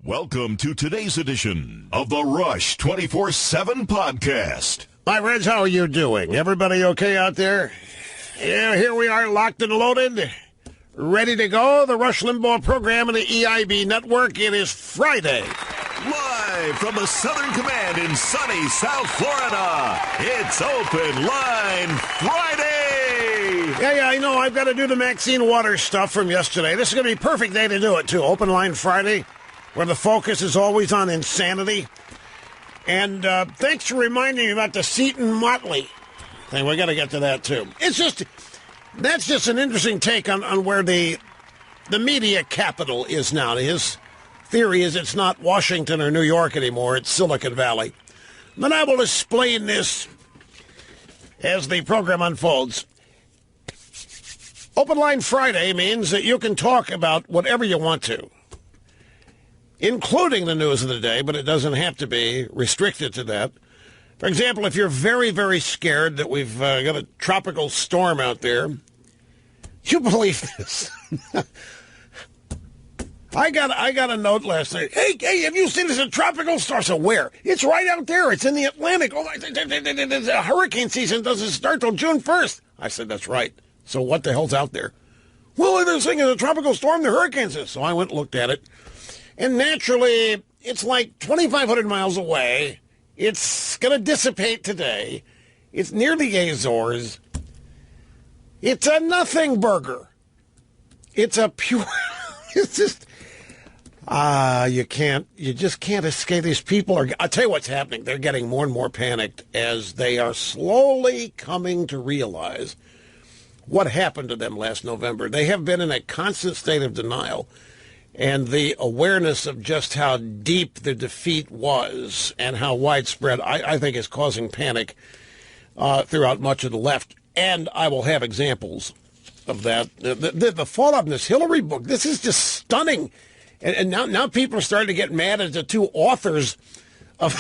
Welcome to today's edition of the Rush 24/7 podcast. My friends, how are you doing? Everybody okay out there? Yeah, here we are, locked and loaded, ready to go. The Rush Limbaugh program and the EIB network. It is Friday. Live from the Southern Command in sunny South Florida, it's Open Line Friday. Yeah, I know. I've got to do the Maxine Waters stuff from yesterday. This is going to be a perfect day to do it, too. Open Line Friday, where the focus is always on insanity. And thanks for reminding me about the Seton Motley thing. We got to get to that, too. That's just an interesting take on where the media capital is now. His theory is it's not Washington or New York anymore, it's Silicon Valley. But I will explain this as the program unfolds. Open Line Friday means that you can talk about whatever you want to, including the news of the day, but it doesn't have to be restricted to that. For example, if you're very, very scared that we've got a tropical storm out there, you believe this. I got a note last night. Hey, have you seen this tropical storm? So where? It's right out there. It's in the Atlantic. Oh, hurricane season doesn't start till June 1st. I said, that's right. So what the hell's out there? Well, they're saying it's a tropical storm, the hurricanes is. So I went and looked at it. And naturally, it's like 2,500 miles away. It's going to dissipate today. It's near the Azores. It's a nothing burger. It's a pure... It's just... you just can't escape. These people are... I'll tell you what's happening. They're getting more and more panicked as they are slowly coming to realize what happened to them last November. They have been in a constant state of denial. And the awareness of just how deep the defeat was and how widespread, I think, is causing panic throughout much of the left. And I will have examples of that. The fallout in this Hillary book, this is just stunning. And now people are starting to get mad at the two authors of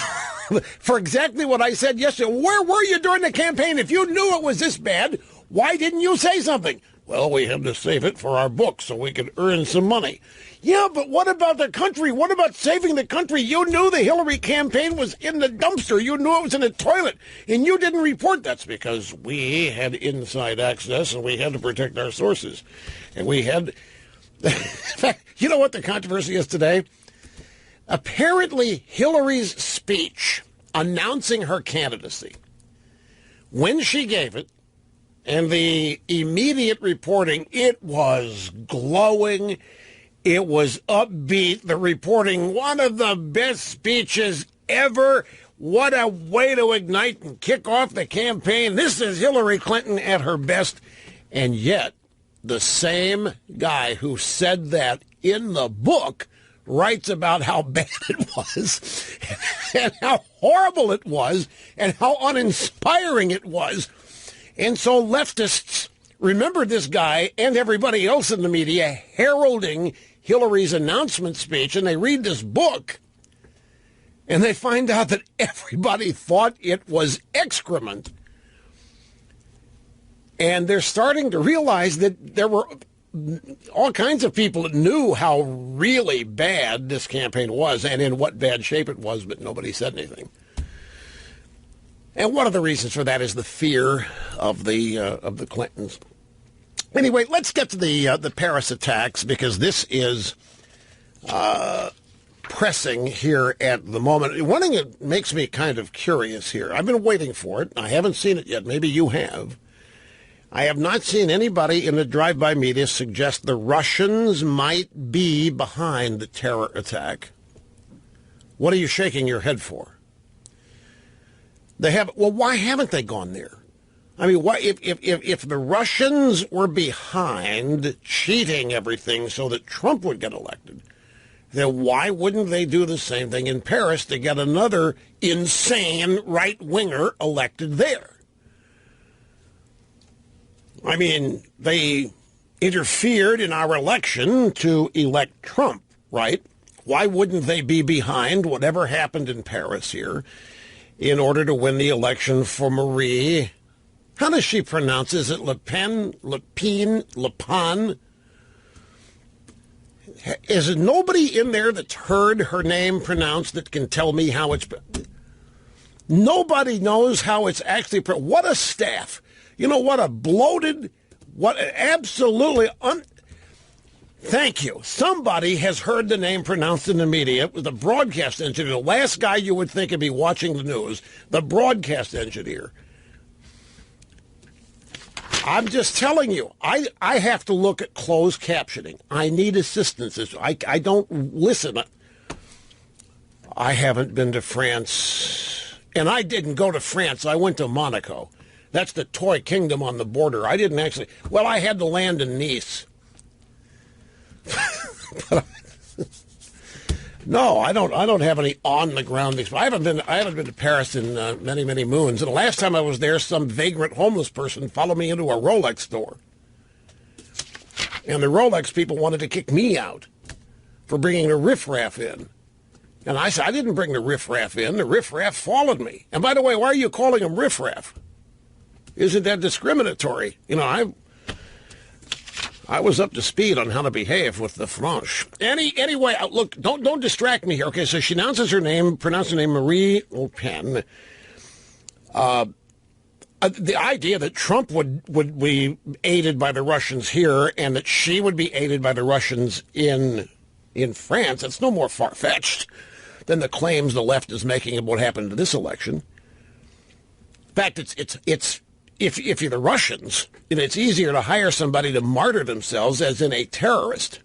for exactly what I said yesterday. Where were you during the campaign? If you knew it was this bad, why didn't you say something? Well, we had to save it for our book so we could earn some money. Yeah, but what about the country? What about saving the country? You knew the Hillary campaign was in the dumpster. You knew it was in the toilet, and you didn't report. That's because we had inside access, and we had to protect our sources. And we had... In fact, you know what the controversy is today? Apparently, Hillary's speech announcing her candidacy, when she gave it, and the immediate reporting, it was glowing. It was upbeat. The reporting, one of the best speeches ever. What a way to ignite and kick off the campaign. This is Hillary Clinton at her best. And yet, the same guy who said that in the book writes about how bad it was and how horrible it was and how uninspiring it was. And so leftists remember this guy and everybody else in the media heralding Hillary's announcement speech, and they read this book, and they find out that everybody thought it was excrement. And they're starting to realize that there were all kinds of people that knew how really bad this campaign was and in what bad shape it was, but nobody said anything. And one of the reasons for that is the fear of the Clintons. Anyway, let's get to the Paris attacks, because this is pressing here at the moment. One thing that makes me kind of curious here, I've been waiting for it. I haven't seen it yet. Maybe you have. I have not seen anybody in the drive-by media suggest the Russians might be behind the terror attack. What are you shaking your head for? Well, why haven't they gone there? I mean, why, if the Russians were behind cheating everything so that Trump would get elected, then why wouldn't they do the same thing in Paris to get another insane right-winger elected there? I mean, they interfered in our election to elect Trump, right? Why wouldn't they be behind whatever happened in Paris here in order to win the election for Marie? How does she pronounce? Is it Le Pen? Le Pen? Le Pen? Is nobody in there that's heard her name pronounced that can tell me how it's... Nobody knows how it's actually... What a staff. You know, what a bloated... What absolutely... Thank you. Somebody has heard the name pronounced in the media. It was the broadcast engineer. The last guy you would think would be watching the news. The broadcast engineer. I'm just telling you, I have to look at closed captioning. I need assistance. I don't listen. I haven't been to France, and I didn't go to France. I went to Monaco. That's the toy kingdom on the border. I didn't actually. Well, I had to land in Nice. No, I don't have any on the ground experience. I haven't been to Paris in many moons. And the last time I was there, some vagrant homeless person followed me into a Rolex store, and the Rolex people wanted to kick me out for bringing the riffraff in. And I said I didn't bring the riffraff in. The riffraff followed me. And by the way, why are you calling them riffraff? Isn't that discriminatory? You know, I was up to speed on how to behave with the French. Anyway, look, don't distract me here. Okay, so she announces her name, pronounced her name Marie Le Pen. The idea that Trump would be aided by the Russians here and that she would be aided by the Russians in France, it's no more far-fetched than the claims the left is making about what happened to this election. In fact, it's if you're the Russians, it's easier to hire somebody to martyr themselves as in a terrorist.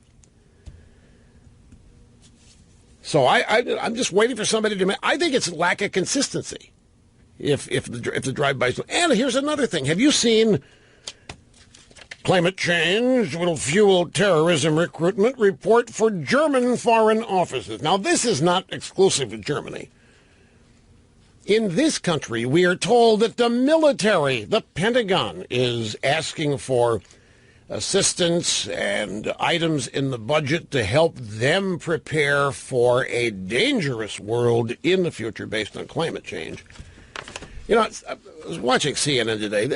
So I'm just waiting for somebody to. I think it's lack of consistency. If the drive-bys. And here's another thing. Have you seen climate change will fuel terrorism recruitment report for German foreign offices? Now, this is not exclusive to Germany. In this country, we are told that the military, the Pentagon, is asking for assistance and items in the budget to help them prepare for a dangerous world in the future based on climate change. You know, I was watching CNN today.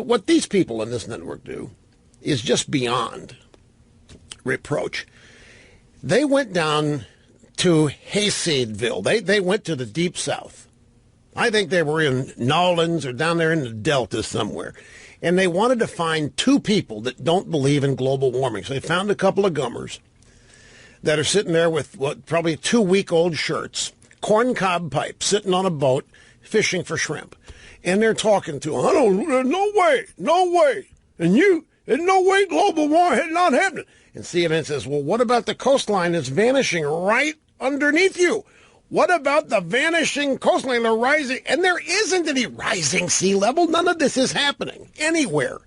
What these people in this network do is just beyond reproach. They went down to Hayseedville. They went to the Deep South. I think they were in Nolans or down there in the Delta somewhere. And they wanted to find two people that don't believe in global warming. So they found a couple of gummers that are sitting there with probably 2-week-old shirts, corncob pipes, sitting on a boat, fishing for shrimp. And they're talking to them. No way. And no way global warming is not happening. And CNN says, well, what about the coastline that's vanishing right underneath you? What about the vanishing coastline, the rising? And there isn't any rising sea level. None of this is happening anywhere.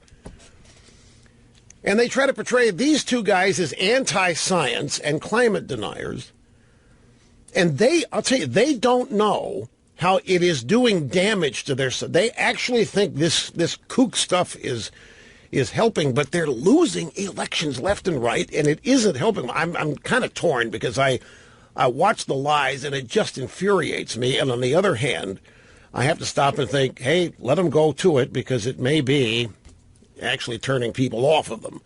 And they try to portray these two guys as anti-science and climate deniers. And I'll tell you, they don't know how it is doing damage to their... They actually think this kook stuff is helping, but they're losing elections left and right, and it isn't helping. I'm kind of torn because I watch the lies, and it just infuriates me. And on the other hand, I have to stop and think, hey, let them go to it, because it may be actually turning people off of them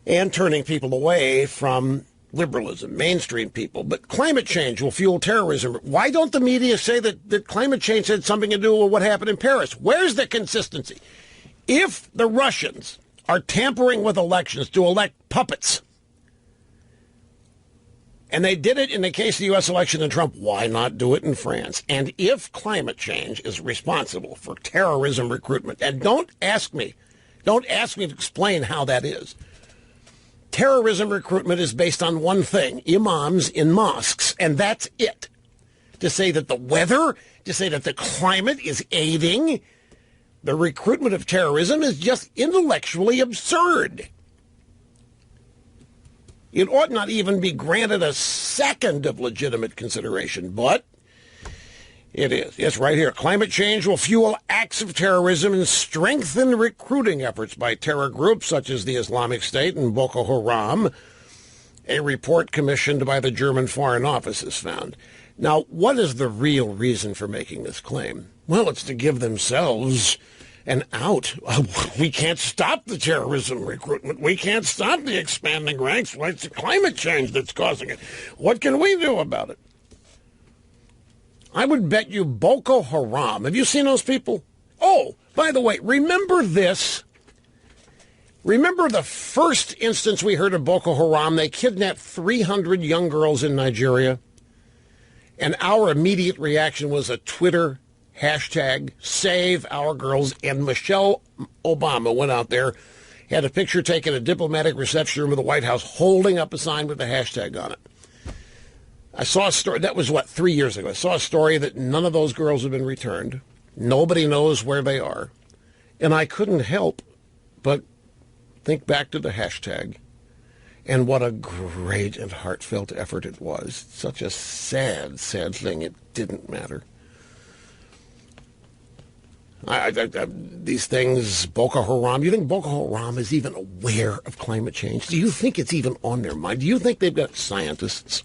and turning people away from liberalism, mainstream people. But climate change will fuel terrorism. Why don't the media say that climate change had something to do with what happened in Paris? Where's the consistency? If the Russians are tampering with elections to elect puppets, and they did it in the case of the U.S. election in Trump, why not do it in France? And if climate change is responsible for terrorism recruitment, and don't ask me to explain how that is. Terrorism recruitment is based on one thing, imams in mosques, and that's it. To say that the weather, to say that the climate is aiding the recruitment of terrorism is just intellectually absurd. It ought not even be granted a second of legitimate consideration, but it is. Yes, right here. Climate change will fuel acts of terrorism and strengthen recruiting efforts by terror groups such as the Islamic State and Boko Haram, a report commissioned by the German Foreign Office has found. Now, what is the real reason for making this claim? Well, it's to give themselves and out. We can't stop the terrorism recruitment. We can't stop the expanding ranks. Well, it's the climate change that's causing it. What can we do about it? I would bet you Boko Haram. Have you seen those people? Oh, by the way, remember this. Remember the first instance we heard of Boko Haram? They kidnapped 300 young girls in Nigeria. And our immediate reaction was a Twitter hashtag, Save Our Girls. And Michelle Obama went out there, had a picture taken at a diplomatic reception room of the White House, holding up a sign with the hashtag on it. I saw a story, that was 3 years ago. I saw a story that none of those girls have been returned. Nobody knows where they are. And I couldn't help but think back to the hashtag and what a great and heartfelt effort it was. Such a sad, sad thing. It didn't matter. These things, Boko Haram, you think Boko Haram is even aware of climate change? Do you think it's even on their mind? Do you think they've got scientists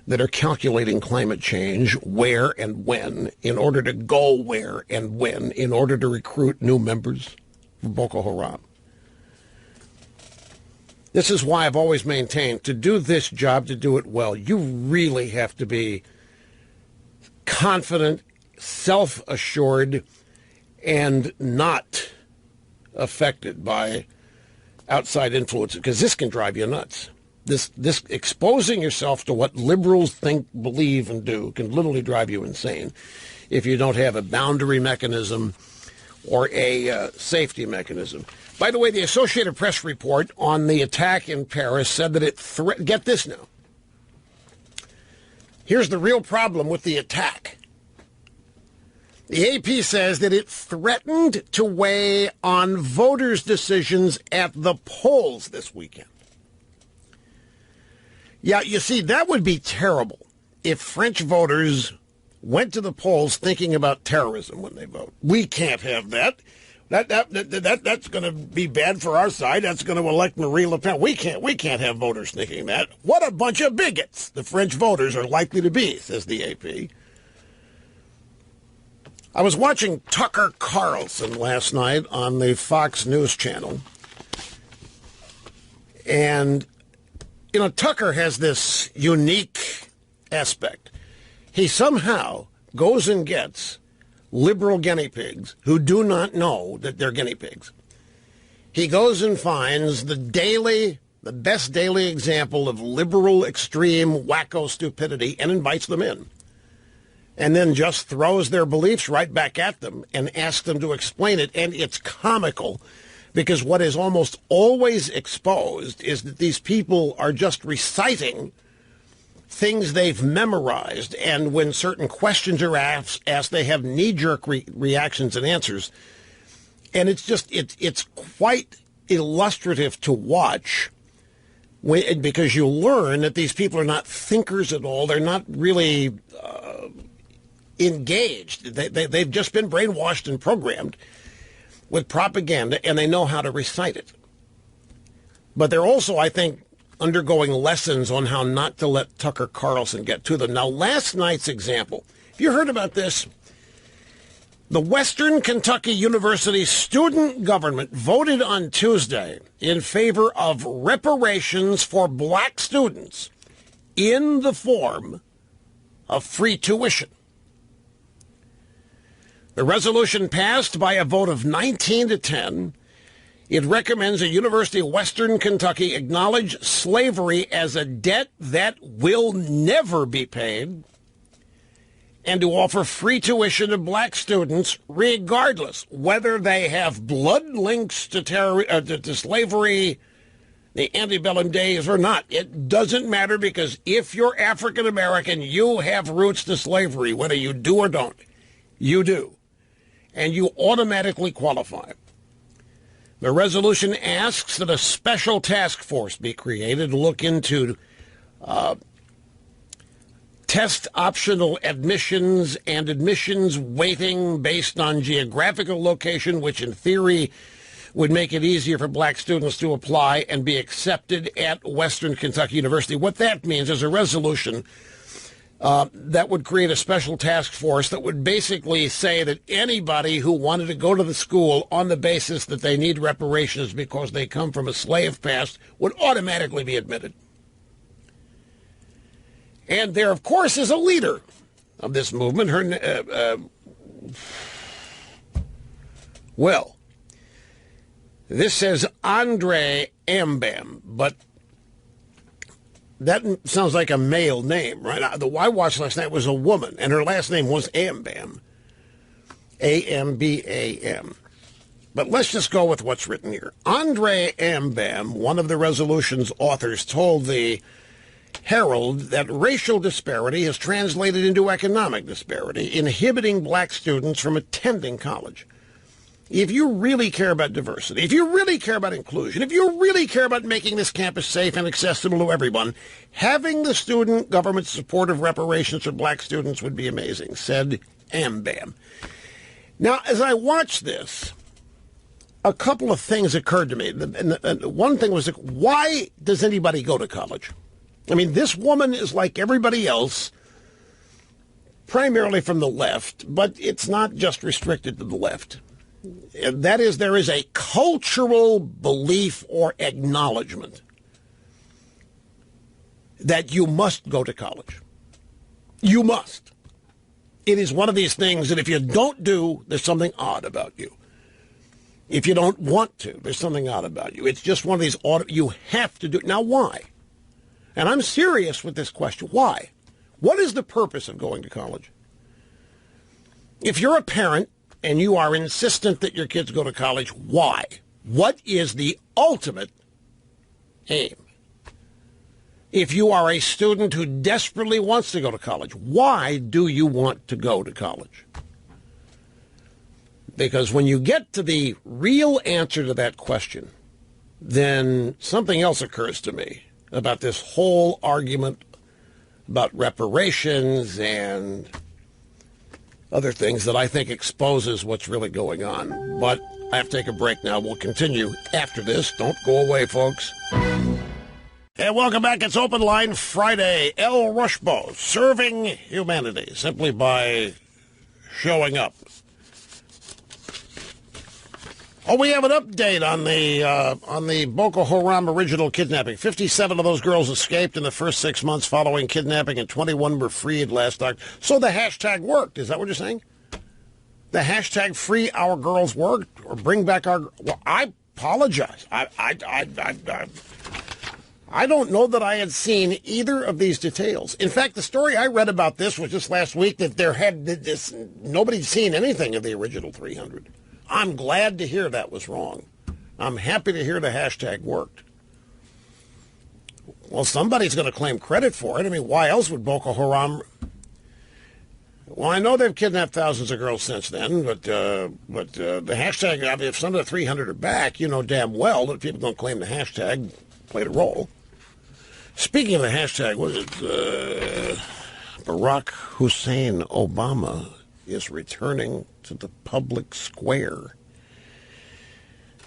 that are calculating climate change, where and when, in order to go where and when, in order to recruit new members for Boko Haram? This is why I've always maintained, to do this job, to do it well, you really have to be confident, self-assured, and not affected by outside influences, because this can drive you nuts. This exposing yourself to what liberals think, believe, and do can literally drive you insane if you don't have a boundary mechanism or a safety mechanism. By the way, the Associated Press report on the attack in Paris said that it get this now. Here's the real problem with the attack. The AP says that it threatened to weigh on voters' decisions at the polls this weekend. Yeah, you see, that would be terrible if French voters went to the polls thinking about terrorism when they vote. We can't have that. That's going to be bad for our side. That's going to elect Marie Le Pen. We can't have voters thinking that. What a bunch of bigots the French voters are likely to be, says the AP. I was watching Tucker Carlson last night on the Fox News channel. And, you know, Tucker has this unique aspect. He somehow goes and gets liberal guinea pigs who do not know that they're guinea pigs. He goes and finds the best daily example of liberal, extreme, wacko stupidity and invites them in. And then just throws their beliefs right back at them and asks them to explain it. And it's comical because what is almost always exposed is that these people are just reciting things they've memorized. And when certain questions are asked they have knee-jerk reactions and answers. And it's quite illustrative to watch because you learn that these people are not thinkers at all. They're not really engaged. They've just been brainwashed and programmed with propaganda, and they know how to recite it. But they're also, I think, undergoing lessons on how not to let Tucker Carlson get to them. Now, last night's example, have you heard about this? The Western Kentucky University student government voted on Tuesday in favor of reparations for black students in the form of free tuition. The resolution passed by a vote of 19-10. It recommends a University of Western Kentucky acknowledge slavery as a debt that will never be paid and to offer free tuition to black students regardless whether they have blood links to slavery, the antebellum days or not. It doesn't matter because if you're African American, you have roots to slavery, whether you do or don't. You do. And you automatically qualify. The resolution asks that a special task force be created to look into test optional admissions and admissions weighting based on geographical location, which in theory would make it easier for black students to apply and be accepted at Western Kentucky University. What that means is a resolution that would create a special task force that would basically say that anybody who wanted to go to the school on the basis that they need reparations because they come from a slave past would automatically be admitted. And there, of course, is a leader of this movement. This says Andre Ambam, but that sounds like a male name, right? The I watched last night was a woman, and her last name was Ambam. A-M-B-A-M. But let's just go with what's written here. Andre Ambam, one of the resolution's authors, told the Herald that racial disparity has translated into economic disparity, inhibiting black students from attending college. If you really care about diversity, if you really care about inclusion, if you really care about making this campus safe and accessible to everyone, having the student government support of reparations for black students would be amazing, said Ambam. Now, as I watched this, a couple of things occurred to me. One thing was, why does anybody go to college? I mean, this woman is like everybody else, primarily from the left, but it's not just restricted to the left. That is, there is a cultural belief or acknowledgement that you must go to college. You must. It is one of these things that if you don't do, there's something odd about you. If you don't want to, there's something odd about you. It's just one of these you have to do. Now, why? And I'm serious with this question. Why? What is the purpose of going to college? If you're a parent and you are insistent that your kids go to college, why? What is the ultimate aim? If you are a student who desperately wants to go to college, why do you want to go to college? Because when you get to the real answer to that question, then something else occurs to me about this whole argument about reparations and other things that I think exposes what's really going on. But I have to take a break now. We'll continue after this. Don't go away, folks. And welcome back. It's Open Line Friday. El Rushbo, serving humanity simply by showing up. Oh, we have an update on the Boko Haram original kidnapping. 57 of those girls escaped in the first 6 months following kidnapping, and 21 were freed last October. So the hashtag worked. Is that what you're saying? The hashtag free our girls worked, or bring back our... Well, I apologize. I don't know that I had seen either of these details. In fact, the story I read about this was just last week that nobody'd seen anything of the original 300. I'm glad to hear that was wrong. I'm happy to hear the hashtag worked. Well, somebody's going to claim credit for it. I mean, why else would Boko Haram... Well, I know they've kidnapped thousands of girls since then, but the hashtag, I mean, if some of the 300 are back, you know damn well that people don't claim the hashtag played a role. Speaking of the hashtag, what is it? Barack Hussein Obama is returning to the public square.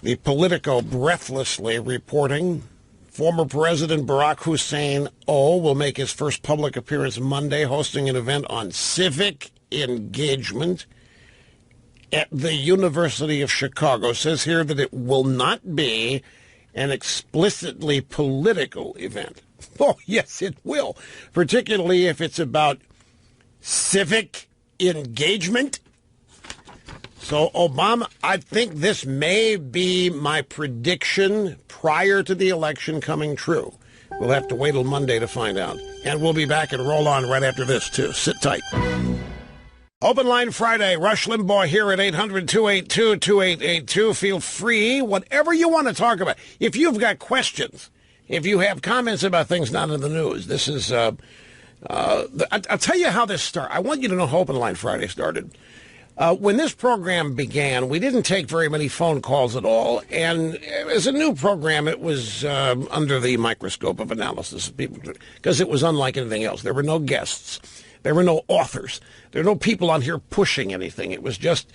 The Politico breathlessly reporting former President Barack Hussein will make his first public appearance Monday, hosting an event on civic engagement at the University of Chicago. It says here that it will not be an explicitly political event. Oh, yes, it will, particularly if it's about civic engagement. So, Obama, I think this may be my prediction prior to the election coming true. We'll have to wait till Monday to find out. And we'll be back and roll on right after this, too. Sit tight. Open Line Friday. Rush Limbaugh here at 800-282-2882. Feel free, whatever you want to talk about. If you've got questions, if you have comments about things not in the news, this is... I'll tell you how this started. I want you to know how Open Line Friday started. When this program began, we didn't take very many phone calls at all, and as a new program, it was under the microscope of analysis of people, because it was unlike anything else. There were no guests. There were no authors. There were no people on here pushing anything. It was just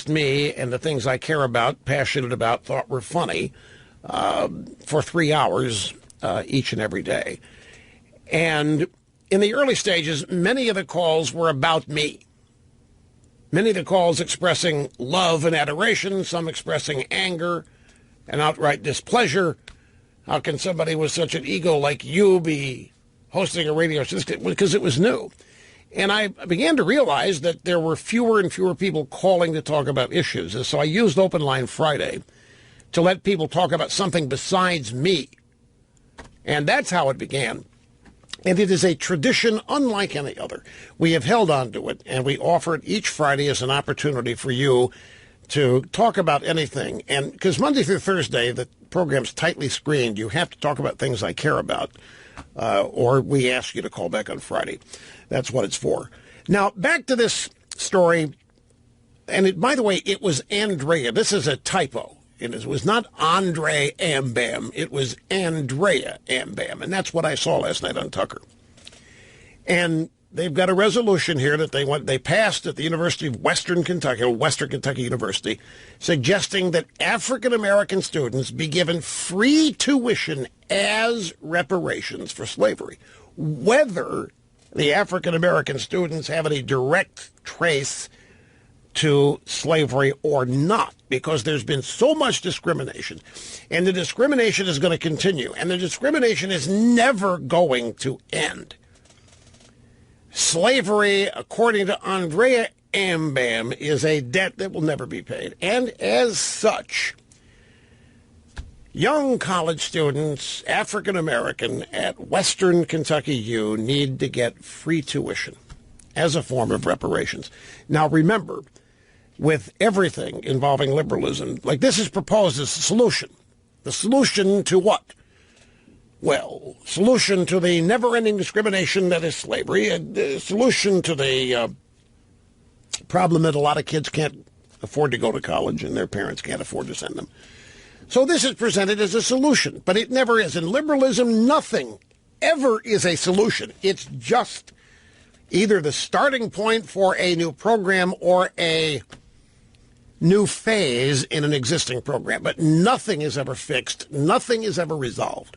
me and the things I care about, passionate about, thought were funny for 3 hours each and every day. And in the early stages, many of the calls were about me. Many of the calls expressing love and adoration, some expressing anger and outright displeasure. How can somebody with such an ego like you be hosting a radio show? Because it was new. And I began to realize that there were fewer and fewer people calling to talk about issues. And so I used Open Line Friday to let people talk about something besides me. And that's how it began. And it is a tradition unlike any other. We have held on to it, and we offer it each Friday as an opportunity for you to talk about anything. And because Monday through Thursday, the program's tightly screened, you have to talk about things I care about, or we ask you to call back on Friday. That's what it's for. Now, back to this story. And by the way, it was Andrea. This is a typo. It was not Andre Ambam. It was Andrea Ambam. And that's what I saw last night on Tucker. And they've got a resolution here that they passed at the University of Western Kentucky University, suggesting that African-American students be given free tuition as reparations for slavery, whether the African-American students have any direct trace to slavery or not, because there's been so much discrimination, and the discrimination is going to continue, and the discrimination is never going to end. Slavery, according to Andrea Ambam, is a debt that will never be paid, and as such, young college students, African American, at Western Kentucky U need to get free tuition as a form of reparations. Now remember, with everything involving liberalism, like this is proposed as a solution. The solution to what? Well, solution to the never-ending discrimination that is slavery, a solution to the problem that a lot of kids can't afford to go to college and their parents can't afford to send them. So this is presented as a solution, but it never is. In liberalism, nothing ever is a solution. It's just either the starting point for a new program or a new phase in an existing program. But nothing is ever fixed. Nothing is ever resolved.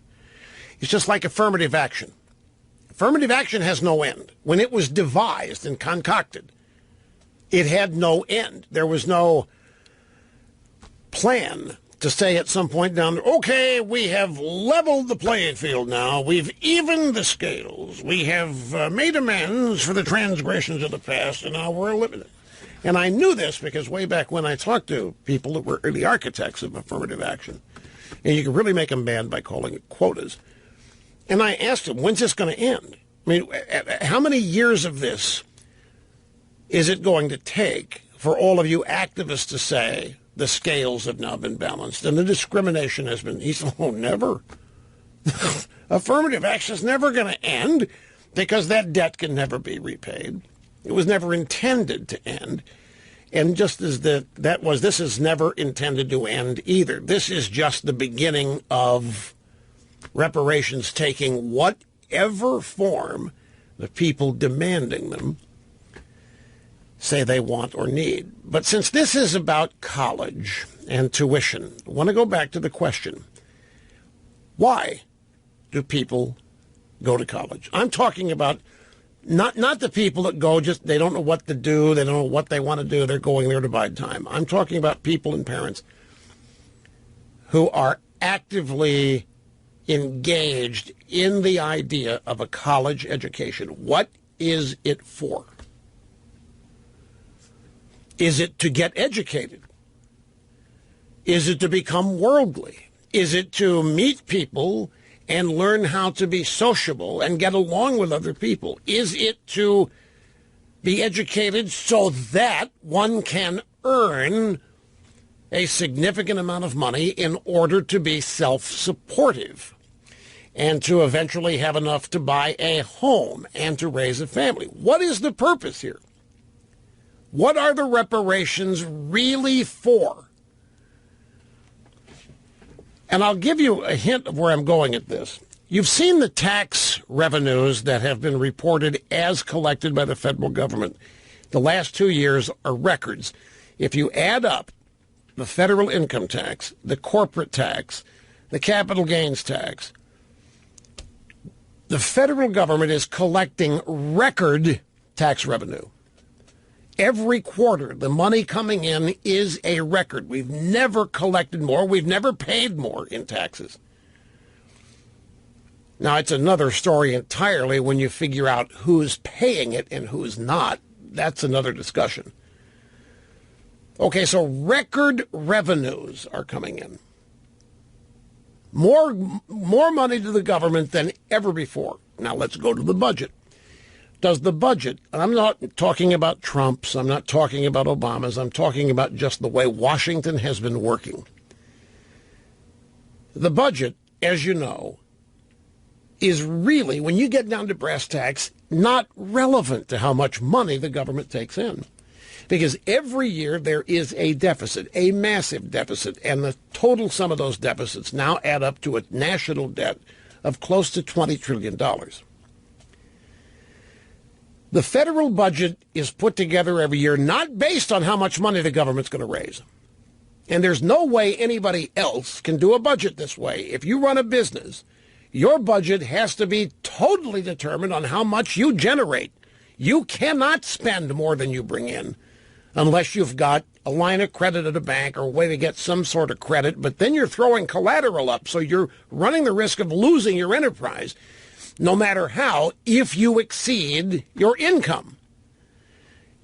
It's just like affirmative action. Affirmative action has no end. When it was devised and concocted, it had no end. There was no plan to say at some point down there, okay, we have leveled the playing field now. We've evened the scales. We have made amends for the transgressions of the past, and now we're eliminating. And I knew this because way back when I talked to people that were the architects of affirmative action, and you could really make them mad by calling it quotas. And I asked them, when's this going to end? I mean, how many years of this is it going to take for all of you activists to say the scales have now been balanced and the discrimination has been? He said, oh, never. Affirmative action is never going to end because that debt can never be repaid. It was never intended to end. And just as this is never intended to end either. This is just the beginning of reparations taking whatever form the people demanding them say they want or need. But since this is about college and tuition, I want to go back to the question, why do people go to college? I'm talking about not the people that go just, they don't know what to do, they don't know what they want to do, they're going there to bide time. I'm talking about people and parents who are actively engaged in the idea of a college education. What is it for? Is it to get educated? Is it to become worldly? Is it to meet people and learn how to be sociable and get along with other people? Is it to be educated so that one can earn a significant amount of money in order to be self-supportive and to eventually have enough to buy a home and to raise a family? What is the purpose here? What are the reparations really for? And I'll give you a hint of where I'm going at this. You've seen the tax revenues that have been reported as collected by the federal government. The last 2 years are records. If you add up the federal income tax, the corporate tax, the capital gains tax, The federal government is collecting record tax revenue. Every quarter, the money coming in is a record. We've never collected more. We've never paid more in taxes. Now, it's another story entirely when you figure out who's paying it and who's not. That's another discussion. Okay, so record revenues are coming in. More money to the government than ever before. Now, let's go to the budget. Does the budget, and I'm not talking about Trump's, I'm not talking about Obama's, I'm talking about just the way Washington has been working. The budget, as you know, is really, when you get down to brass tacks, not relevant to how much money the government takes in. Because every year there is a deficit, a massive deficit, and the total sum of those deficits now add up to a national debt of close to $20 trillion. The federal budget is put together every year not based on how much money the government's going to raise. And there's no way anybody else can do a budget this way. If you run a business, your budget has to be totally determined on how much you generate. You cannot spend more than you bring in unless you've got a line of credit at a bank or a way to get some sort of credit, but then you're throwing collateral up, so you're running the risk of losing your enterprise, no matter how, if you exceed your income.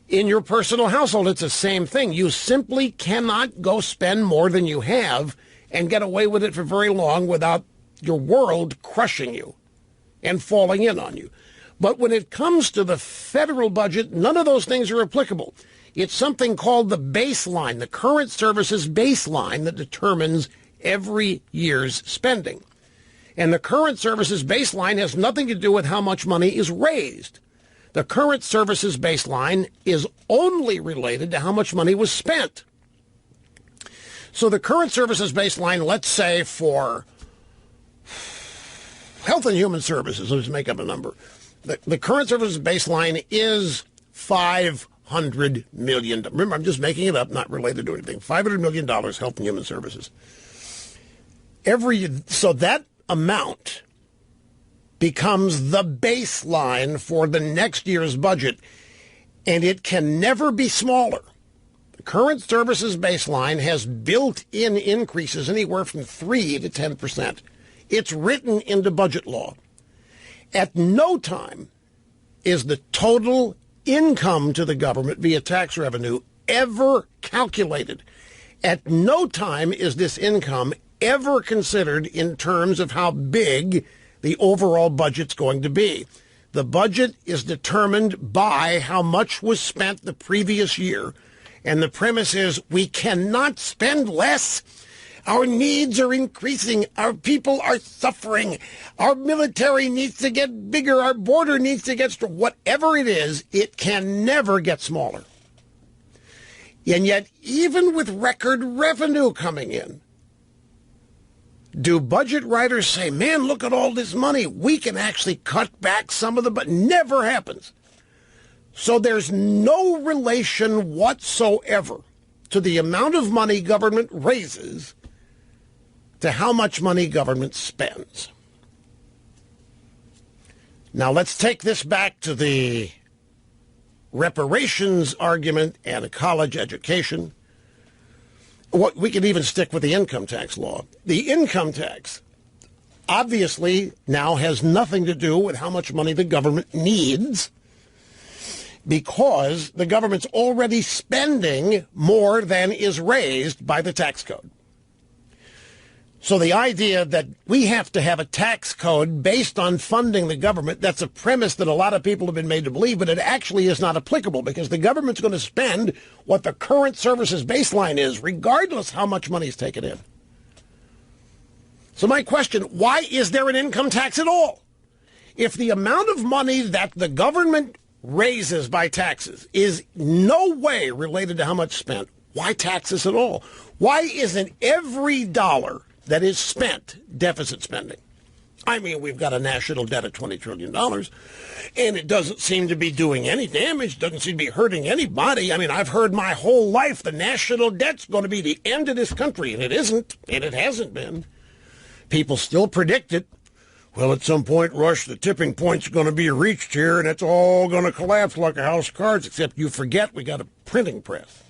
In your personal household, it's the same thing. You simply cannot go spend more than you have and get away with it for very long without your world crushing you and falling in on you. But when it comes to the federal budget, none of those things are applicable. It's something called the baseline, the current services baseline, that determines every year's spending. And the current services baseline has nothing to do with how much money is raised. The current services baseline is only related to how much money was spent. So the current services baseline, let's say for Health and Human Services, let's make up a number. The current services baseline is $500 million. Remember, I'm just making it up, not related to anything. $500 million, Health and Human Services. So that amount becomes the baseline for the next year's budget, and it can never be smaller. The current services baseline has built-in increases anywhere from 3 to 10%. It's written into budget law. At no time is the total income to the government via tax revenue ever calculated. At no time is this income ever considered in terms of how big the overall budget's going to be. The budget is determined by how much was spent the previous year, and the premise is we cannot spend less. Our needs are increasing. Our people are suffering. Our military needs to get bigger. Our border needs to get stronger. Whatever it is, it can never get smaller. And yet, even with record revenue coming in, do budget writers say, man, look at all this money. We can actually cut back some of the, but never happens. So there's no relation whatsoever to the amount of money government raises to how much money government spends. Now let's take this back to the reparations argument and a college education. We could even stick with the income tax law. The income tax obviously now has nothing to do with how much money the government needs, because the government's already spending more than is raised by the tax code. So the idea that we have to have a tax code based on funding the government, that's a premise that a lot of people have been made to believe, but it actually is not applicable, because the government's going to spend what the current services baseline is, regardless how much money is taken in. So my question, why is there an income tax at all? If the amount of money that the government raises by taxes is no way related to how much spent, why taxes at all? Why isn't every dollar that is spent deficit spending? I mean, we've got a national debt of $20 trillion, and it doesn't seem to be doing any damage, doesn't seem to be hurting anybody. I mean, I've heard my whole life the national debt's going to be the end of this country, and it isn't, and it hasn't been. People still predict it. Well, at some point, Rush, the tipping point's going to be reached here, and it's all going to collapse like a house of cards, except you forget we got a printing press.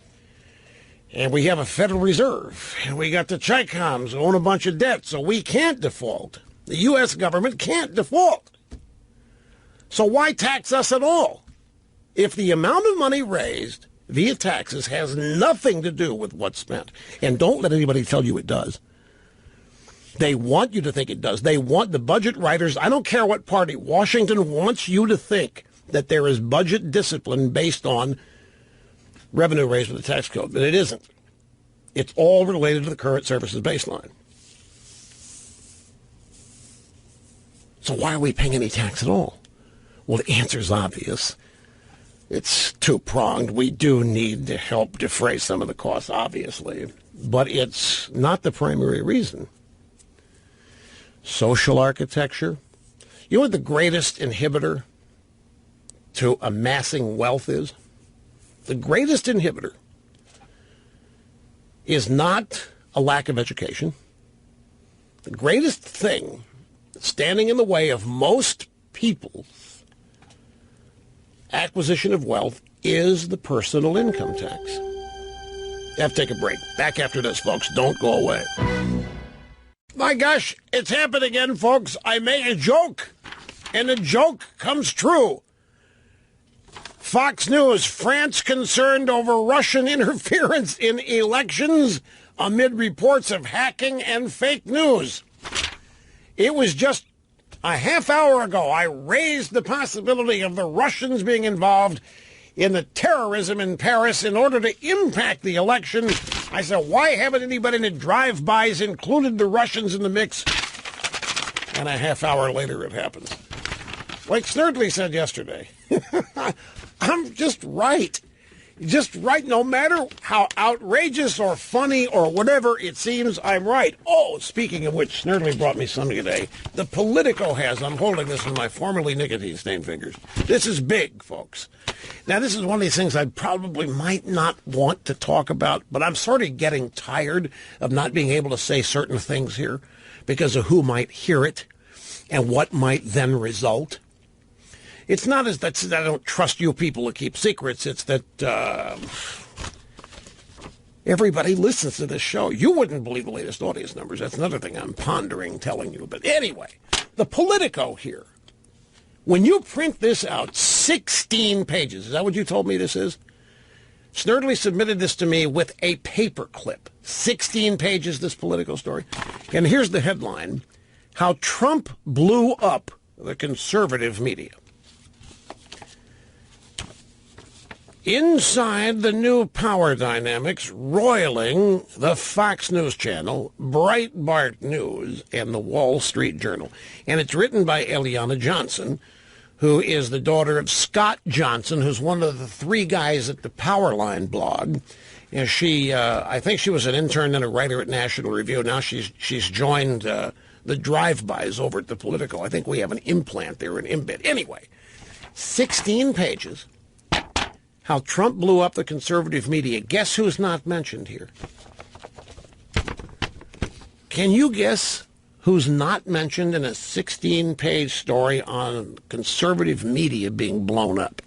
And we have a Federal Reserve. And we got the Chi-Coms who own a bunch of debt, so we can't default. The U.S. government can't default. So why tax us at all? If the amount of money raised via taxes has nothing to do with what's spent, and don't let anybody tell you it does. They want you to think it does. They want the budget writers, I don't care what party, Washington wants you to think that there is budget discipline based on revenue raised with the tax code, but it isn't. It's all related to the current services baseline. So why are we paying any tax at all? Well, the answer is obvious. It's two-pronged. We do need to help defray some of the costs, obviously, but it's not the primary reason. Social architecture. You know what the greatest inhibitor to amassing wealth is? The greatest inhibitor is not a lack of education. The greatest thing standing in the way of most people's acquisition of wealth is the personal income tax. You have to take a break. Back after this, folks. Don't go away. My gosh, it's happened again, folks. I made a joke, and the joke comes true. Fox News, France concerned over Russian interference in elections amid reports of hacking and fake news. It was just a half hour ago I raised the possibility of the Russians being involved in the terrorism in Paris in order to impact the election. I said, why haven't anybody in the drive-bys included the Russians in the mix? And a half hour later it happens. Like Snerdley said yesterday, I'm just right. Just right, no matter how outrageous or funny or whatever it seems, I'm right. Oh, speaking of which, Snerdley brought me something today. The Politico has, I'm holding this in my formerly nicotine-stained fingers. This is big, folks. Now, this is one of these things I probably might not want to talk about, but I'm sort of getting tired of not being able to say certain things here because of who might hear it and what might then result. It's not as that I don't trust you people to keep secrets. It's that everybody listens to this show. You wouldn't believe the latest audience numbers. That's another thing I'm pondering telling you. But anyway, the Politico here. When you print this out, 16 pages. Is that what you told me this is? Snerdley submitted this to me with a paper clip. 16 pages, this Politico story. And here's the headline. How Trump blew up the conservative media. Inside the new power dynamics roiling the Fox News Channel, Breitbart News, and the Wall Street Journal. And it's written by Eliana Johnson, who is the daughter of Scott Johnson, who's one of the three guys at the Powerline blog. And she, I think she was an intern and a writer at National Review. Now she's joined the drive-bys over at the Politico. I think we have an implant there, an embed. Anyway, 16 pages. How Trump blew up the conservative media. Guess who's not mentioned here? Can you guess who's not mentioned in a 16-page story on conservative media being blown up?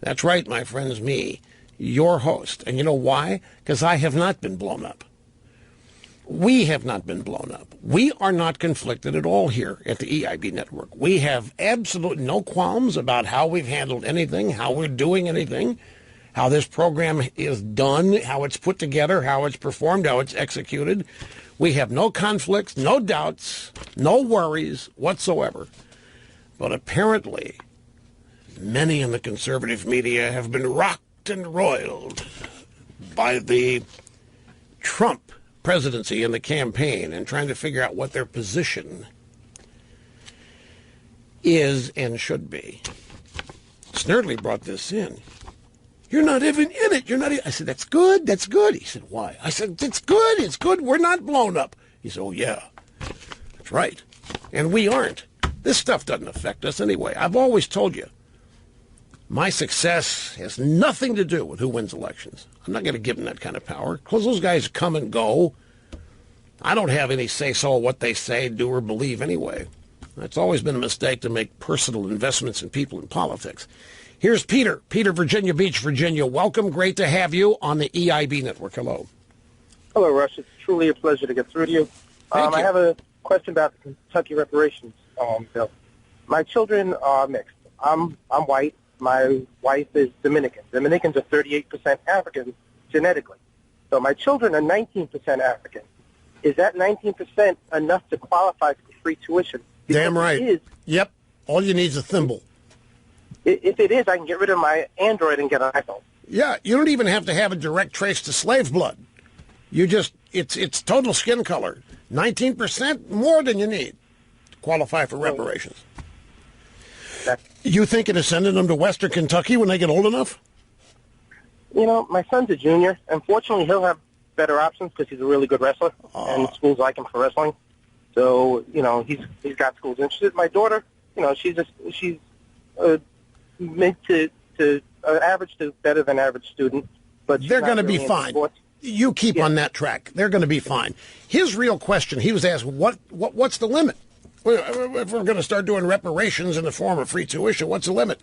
That's right, my friends, me, your host. And you know why? Because I have not been blown up. We have not been blown up. We are not conflicted at all here at the EIB network. We have absolutely no qualms about how we've handled anything, how we're doing anything, how this program is done, how it's put together, how it's performed, how it's executed. We have no conflicts, no doubts, no worries whatsoever. But apparently, many in the conservative media have been rocked and roiled by the Trump presidency and the campaign and trying to figure out what their position is and should be. Snerdley brought this in. You're not even in it. You're not. I said, that's good. That's good. He said, why? I said, it's good. It's good. We're not blown up. He said, oh, yeah. That's right. And we aren't. This stuff doesn't affect us anyway. I've always told you, my success has nothing to do with who wins elections. I'm not going to give them that kind of power because those guys come and go I don't have any say-so what they say, do, or believe anyway. It's always been a mistake to make personal investments in people in politics. Here's Peter. Peter, Virginia Beach, Virginia. Welcome. Great to have you on the EIB network. Hello. Hello, Rush. It's truly a pleasure to get through to you. Thank you. I have a question about the Kentucky reparations bill. My children are mixed. I'm white. My wife is Dominican. Dominicans are 38% African genetically. So my children are 19% African. Is that 19% enough to qualify for free tuition? Because Damn right. if it is, Yep. All you need is a thimble. if it is, I can get rid of my Android and get an iPhone. Yeah, you don't even have to have a direct trace to slave blood. You just, it's total skin color. 19% more than you need to qualify for reparations. You thinking of sending them to Western Kentucky when they get old enough? You know, my son's a junior. Unfortunately, he'll have better options because he's a really good wrestler, and schools like him for wrestling. So, you know, he's got schools interested. My daughter, you know, she's mid to average to better than average student, but they're going to really be fine. Sports. You keep on that track. They're going to be fine. His real question, he was asked, what's the limit? If we're going to start doing reparations in the form of free tuition, what's the limit?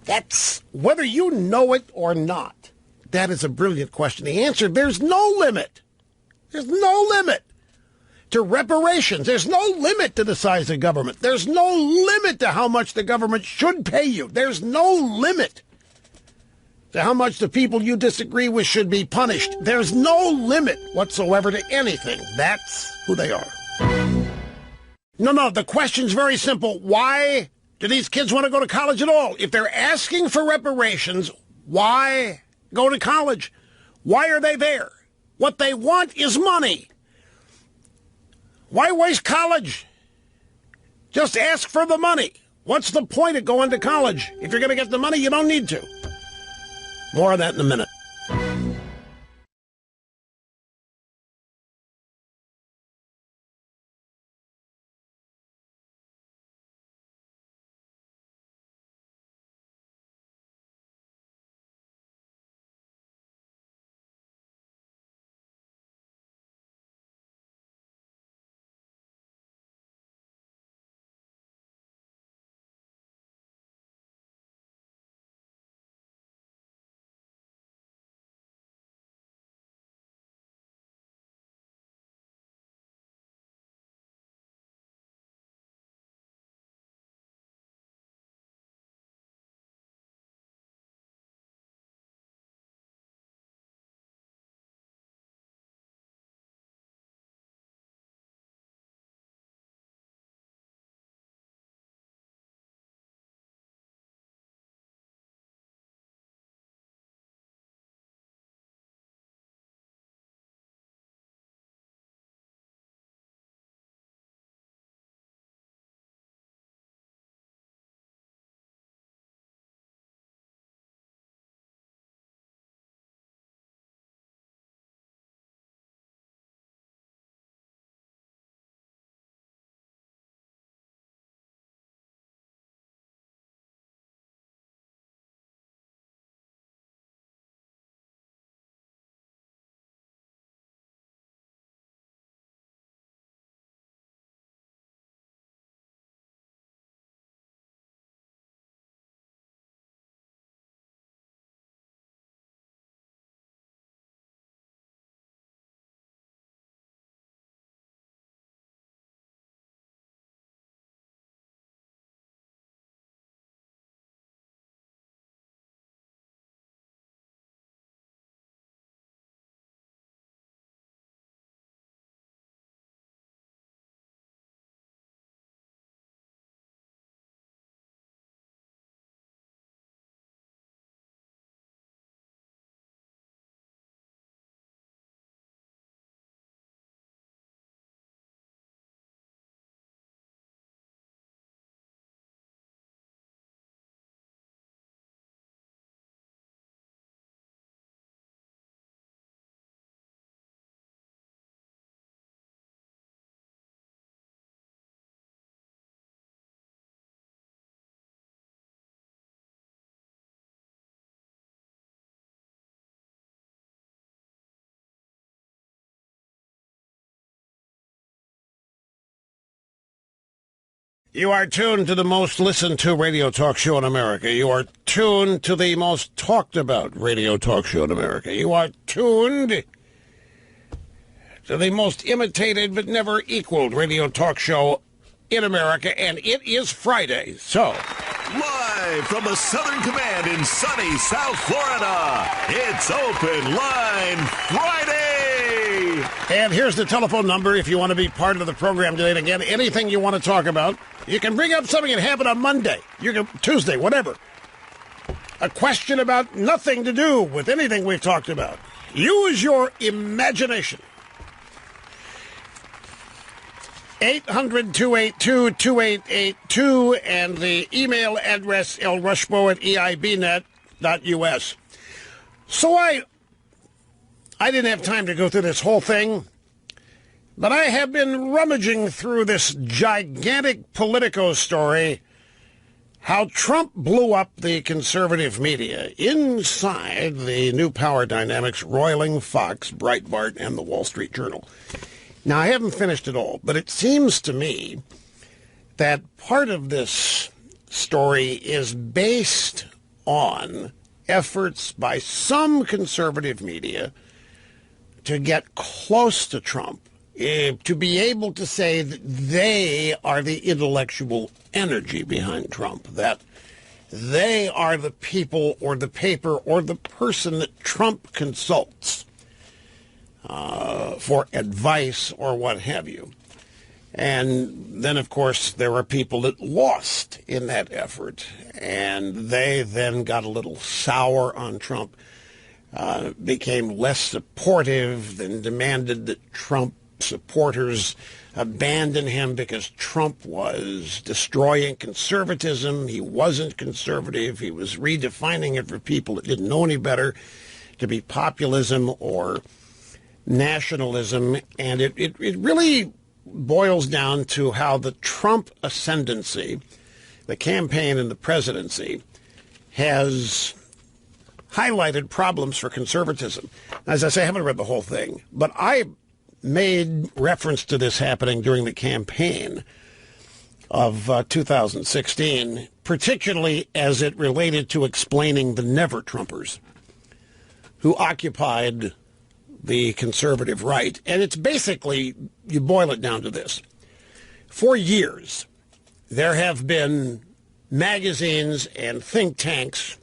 That's whether you know it or not. That is a brilliant question. The answer, there's no limit. There's no limit to reparations. There's no limit to the size of government. There's no limit to how much the government should pay you. There's no limit to how much the people you disagree with should be punished. There's no limit whatsoever to anything. That's who they are. No, the question's very simple. Why do these kids want to go to college at all? If they're asking for reparations, why go to college? Why are they there? What they want is money. Why waste college? Just ask for the money. What's the point of going to college? If you're going to get the money, you don't need to. More of that in a minute. You are tuned to the most listened to radio talk show in America. You are tuned to the most talked about radio talk show in America. You are tuned to the most imitated but never equaled radio talk show in America, and it is Friday. So, live from the Southern Command in sunny South Florida, it's Open Line Friday. And here's the telephone number if you want to be part of the program today. And again, anything you want to talk about. You can bring up something that happened on Monday, Tuesday, whatever. A question about nothing to do with anything we've talked about. Use your imagination. 800-282-2882 and the email address lrushbo@eibnet.us. So I didn't have time to go through this whole thing, but I have been rummaging through this gigantic Politico story, how Trump blew up the conservative media inside the new power dynamics roiling Fox, Breitbart, and the Wall Street Journal. Now, I haven't finished it all, but it seems to me that part of this story is based on efforts by some conservative media to get close to Trump, to be able to say that they are the intellectual energy behind Trump, that they are the people or the paper or the person that Trump consults for advice or what have you. And then, of course, there are people that lost in that effort, and they then got a little sour on Trump, became less supportive, and demanded that Trump supporters abandon him because Trump was destroying conservatism. He wasn't conservative. He was redefining it for people that didn't know any better to be populism or nationalism. And it really boils down to how the Trump ascendancy, the campaign and the presidency, has highlighted problems for conservatism. As I say, I haven't read the whole thing, but I made reference to this happening during the campaign of 2016, particularly as it related to explaining the never-Trumpers who occupied the conservative right. And it's basically, you boil it down to this. For years, there have been magazines and think tanks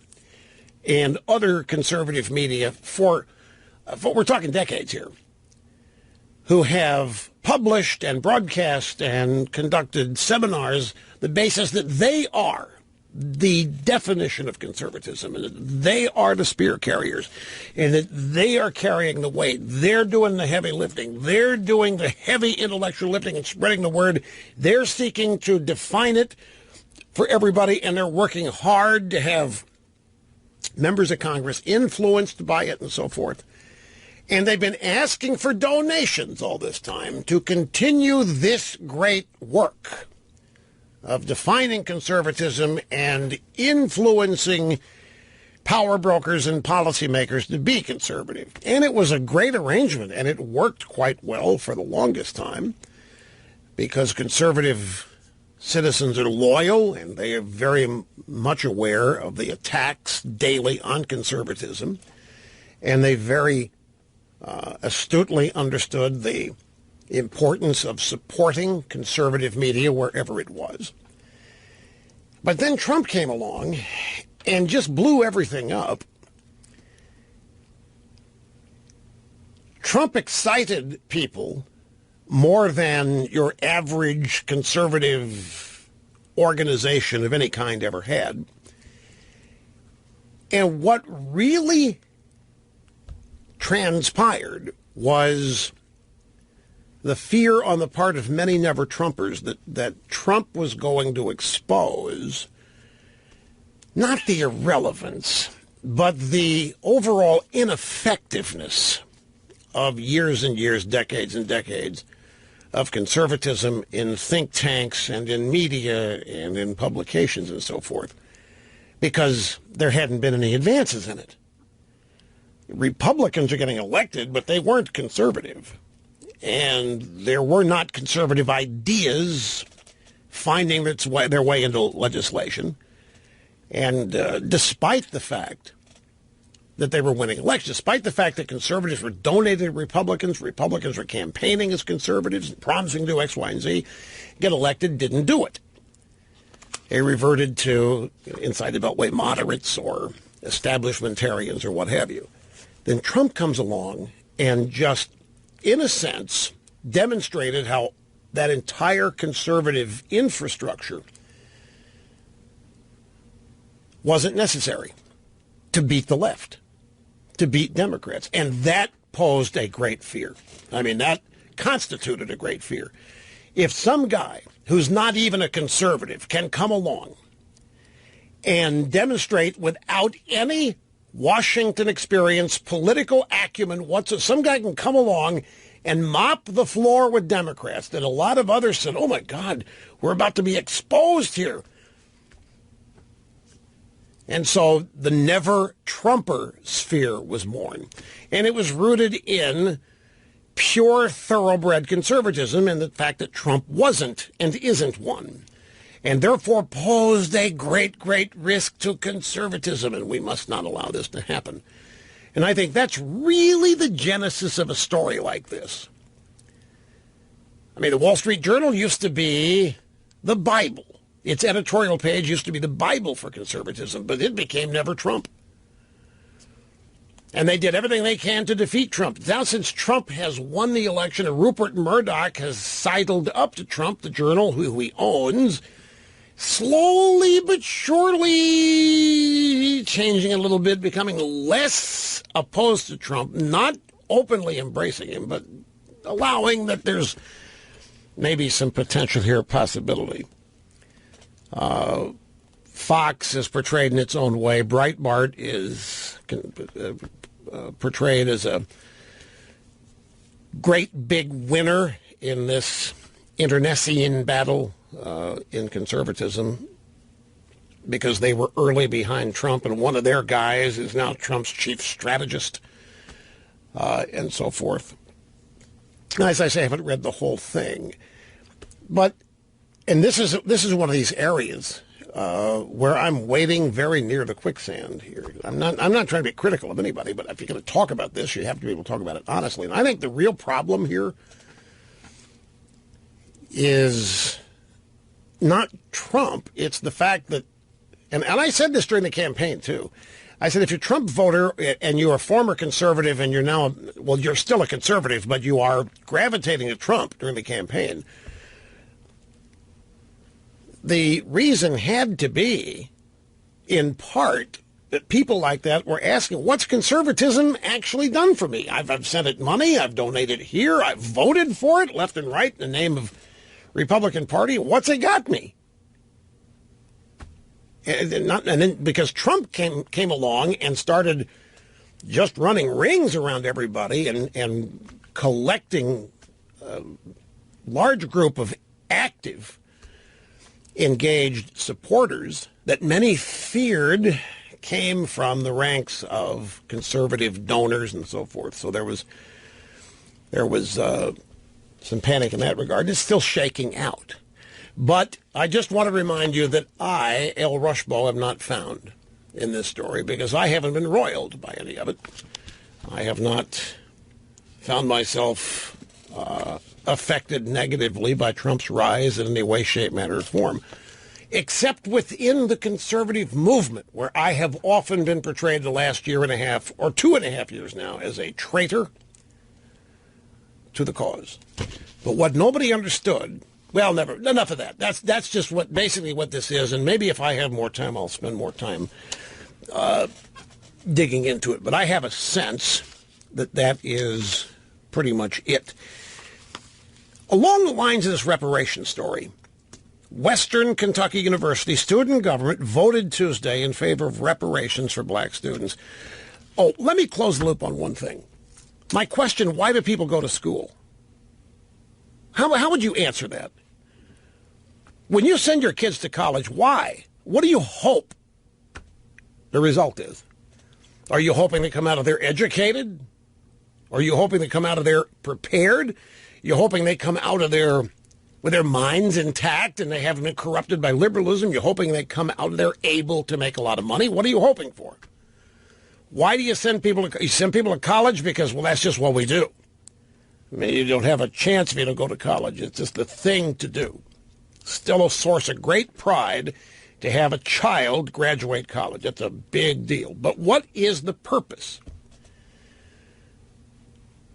and other conservative media for we're talking decades here, who have published and broadcast and conducted seminars, the basis that they are the definition of conservatism, and that they are the spear carriers, and that they are carrying the weight. They're doing the heavy lifting. They're doing the heavy intellectual lifting and spreading the word. They're seeking to define it for everybody, and they're working hard to have members of Congress influenced by it and so forth. And they've been asking for donations all this time to continue this great work of defining conservatism and influencing power brokers and policymakers to be conservative. And it was a great arrangement, and it worked quite well for the longest time because conservative citizens are loyal, and they are very much aware of the attacks daily on conservatism, and they very astutely understood the importance of supporting conservative media wherever it was. But then Trump came along and just blew everything up. Trump excited people more than your average conservative organization of any kind ever had. And what really transpired was the fear on the part of many never-Trumpers that Trump was going to expose not the irrelevance, but the overall ineffectiveness of years and years, decades and decades of conservatism in think tanks and in media and in publications and so forth, because there hadn't been any advances in it. Republicans are getting elected, but they weren't conservative. And there were not conservative ideas finding their way into legislation. And despite the fact that they were winning elections, despite the fact that conservatives were donating to Republicans were campaigning as conservatives and promising to do X, Y, and Z, get elected, didn't do it. They reverted to inside the Beltway moderates or establishmentarians or what have you. Then Trump comes along and just, in a sense, demonstrated how that entire conservative infrastructure wasn't necessary to beat the left, to beat Democrats. And that posed a great fear. I mean, that constituted a great fear. If some guy who's not even a conservative can come along and demonstrate without any Washington experience, political acumen whatsoever, some guy can come along and mop the floor with Democrats, that a lot of others said, oh my God, we're about to be exposed here. And so the never-Trumper sphere was born. And it was rooted in pure, thoroughbred conservatism and the fact that Trump wasn't and isn't one. And therefore posed a great, great risk to conservatism, and we must not allow this to happen. And I think that's really the genesis of a story like this. I mean, the Wall Street Journal used to be the Bible. Its editorial page used to be the Bible for conservatism, but it became Never Trump. And they did everything they can to defeat Trump. Now, since Trump has won the election and Rupert Murdoch has sidled up to Trump, the Journal, who he owns, slowly but surely changing a little bit, becoming less opposed to Trump, not openly embracing him, but allowing that there's maybe some potential here, possibility. Fox is portrayed in its own way. Breitbart is portrayed as a great big winner in this internecine battle in conservatism because they were early behind Trump, and one of their guys is now Trump's chief strategist, and so forth. As I say, I haven't read the whole thing, but and this is one of these areas where I'm wading very near the quicksand here. I'm not trying to be critical of anybody, but if you're going to talk about this, you have to be able to talk about it honestly. And I think the real problem here is not Trump. It's the fact that, and I said this during the campaign too. I said, if you're a Trump voter and you're a former conservative and you're now, well, you're still a conservative, but you are gravitating to Trump during the campaign, the reason had to be, in part, that people like that were asking, what's conservatism actually done for me? I've sent it money, I've donated here, I've voted for it left and right in the name of Republican Party. What's it got me? And then because Trump came along and started just running rings around everybody and collecting a large group of active, engaged supporters that many feared came from the ranks of conservative donors and so forth. So there was some panic in that regard. It's still shaking out. But I just want to remind you that I, L. Rushbo, am not found in this story because I haven't been roiled by any of it. I have not found myself affected negatively by Trump's rise in any way, shape, manner, or form, except within the conservative movement, where I have often been portrayed the last year and a half, or 2.5 years now, as a traitor to the cause. But what nobody understood, well, never, enough of that. That's just basically what this is, and maybe if I have more time, I'll spend more time digging into it. But I have a sense that is pretty much it. Along the lines of this reparations story, Western Kentucky University student government voted Tuesday in favor of reparations for black students. Oh, let me close the loop on one thing. My question, why do people go to school? How would you answer that? When you send your kids to college, why? What do you hope the result is? Are you hoping they come out of there educated? Are you hoping they come out of there prepared? You're hoping they come out of there with their minds intact and they haven't been corrupted by liberalism. You're hoping they come out and they're able to make a lot of money. What are you hoping for? Why do you send people to college? Because, well, that's just what we do. I mean, you don't have a chance if you don't go to college. It's just the thing to do. Still a source of great pride to have a child graduate college. It's a big deal. But what is the purpose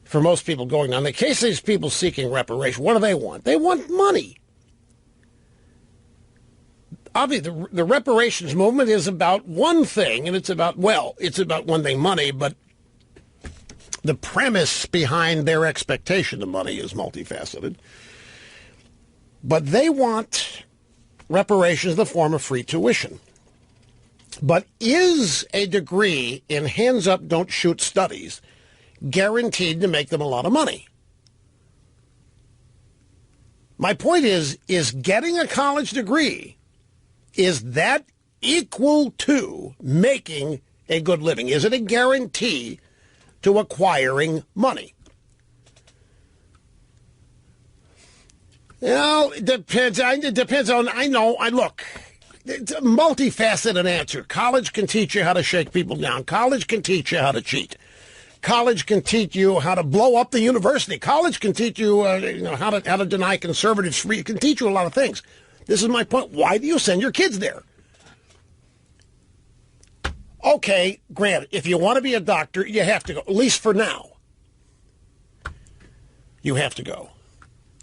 for most people going on? In the case of these people seeking reparation, what do they want? They want money. Obviously, the reparations movement is about one thing, and it's about one thing, money, but the premise behind their expectation of money is multifaceted. But they want reparations in the form of free tuition. But is a degree in hands-up, don't-shoot studies guaranteed to make them a lot of money? My point is getting a college degree, is that equal to making a good living? Is it a guarantee to acquiring money? Well, it depends. Look, it's a multifaceted answer. College can teach you how to shake people down. College can teach you how to cheat. College can teach you how to blow up the university. College can teach you, how to deny conservatives free. It can teach you a lot of things. This is my point. Why do you send your kids there? Okay, granted, if you want to be a doctor, you have to go, at least for now. You have to go.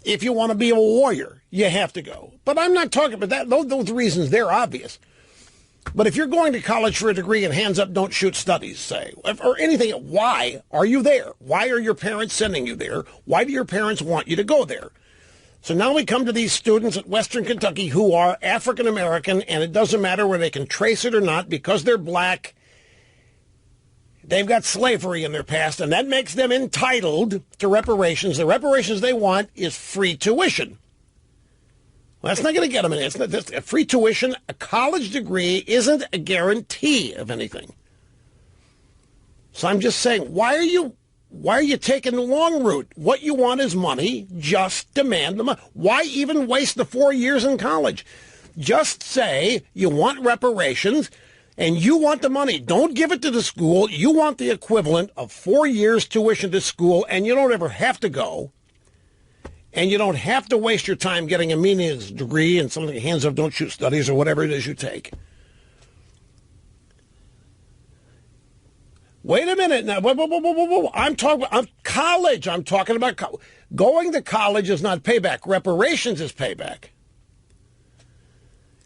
If you want to be a warrior, you have to go. But I'm not talking about that. Those reasons, they're obvious. But if you're going to college for a degree in hands-up, don't-shoot studies, say, or anything, why are you there? Why are your parents sending you there? Why do your parents want you to go there? So now we come to these students at Western Kentucky who are African-American, and it doesn't matter whether they can trace it or not, because they're black. They've got slavery in their past, and that makes them entitled to reparations. The reparations they want is free tuition. Well, that's not going to get them in. It's not a free tuition. A college degree isn't a guarantee of anything. So I'm just saying, why are you taking the long route? What you want is money. Just demand the money. Why even waste the 4 years in college? Just say you want reparations and you want the money. Don't give it to the school. You want the equivalent of 4 years tuition to school, and you don't ever have to go. And you don't have to waste your time getting a meaningless degree in something hands-up, don't-shoot studies or whatever it is you take. Wait a minute now. I'm talking about college. I'm talking about going to college is not payback. Reparations is payback.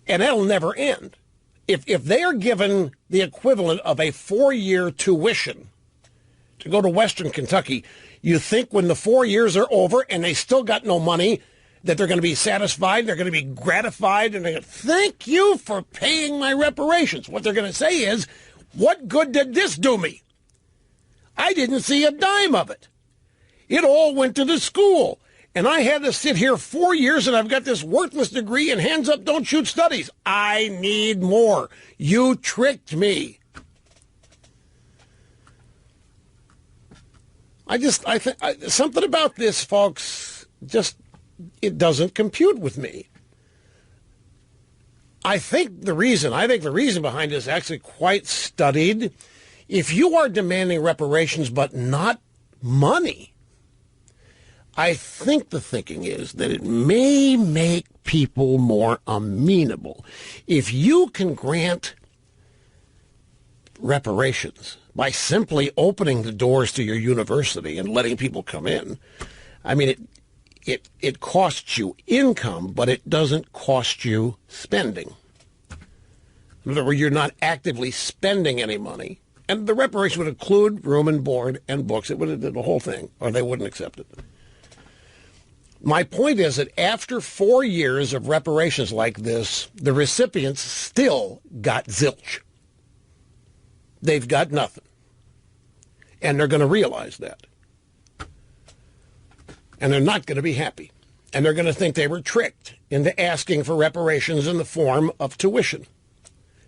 And that'll never end. If they are given the equivalent of a 4-year tuition to go to Western Kentucky, you think when the 4 years are over and they still got no money, that they're going to be satisfied, they're going to be gratified, and they're going to thank you for paying my reparations. What they're going to say is, what good did this do me? I didn't see a dime of it. It all went to the school. And I had to sit here 4 years and I've got this worthless degree in hands-up, don't-shoot studies. I need more. You tricked me. I think something about this, folks, it doesn't compute with me. I think the reason behind this is actually quite studied. If you are demanding reparations but not money, I think the thinking is that it may make people more amenable. If you can grant reparations by simply opening the doors to your university and letting people come in, I mean, it costs you income, but it doesn't cost you spending. In other words, you're not actively spending any money. And the reparation would include room and board and books. It would have the whole thing, or they wouldn't accept it. My point is that after 4 years of reparations like this, the recipients still got zilch. They've got nothing. And they're going to realize that. And they're not going to be happy. And they're going to think they were tricked into asking for reparations in the form of tuition.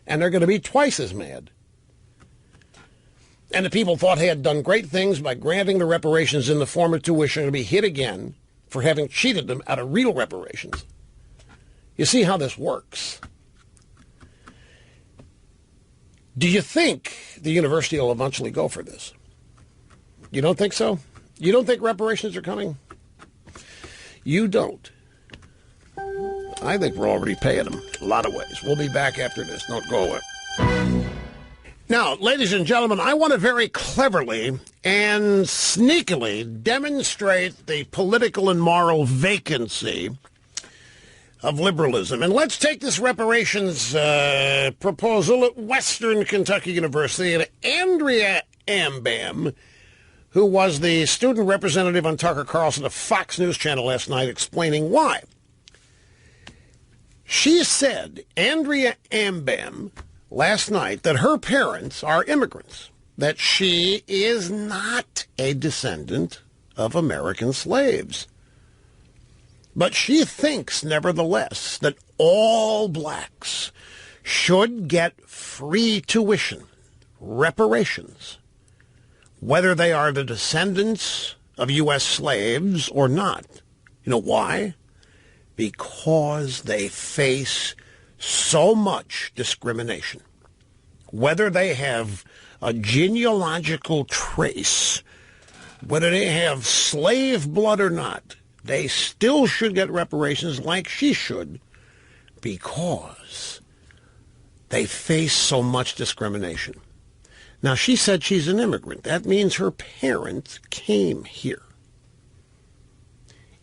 And they're going to be twice as mad. And the people thought they had done great things by granting the reparations in the form of tuition are going to be hit again for having cheated them out of real reparations. You see how this works. Do you think the university will eventually go for this? You don't think so? You don't think reparations are coming? You don't. I think we're already paying them a lot of ways. We'll be back after this. Don't go away. Now, ladies and gentlemen, I want to very cleverly and sneakily demonstrate the political and moral vacancy of liberalism. And let's take this reparations proposal at Western Kentucky University. And Andrea Ambam, who was the student representative on Tucker Carlson of Fox News Channel last night, explaining why. She said, Andrea Ambam, last night, that her parents are immigrants, that she is not a descendant of American slaves. But she thinks, nevertheless, that all blacks should get free tuition, reparations, whether they are the descendants of U.S. slaves or not. You know why? Because they face so much discrimination. Whether they have a genealogical trace, whether they have slave blood or not, they still should get reparations like she should because they face so much discrimination. Now, she said she's an immigrant. That means her parents came here.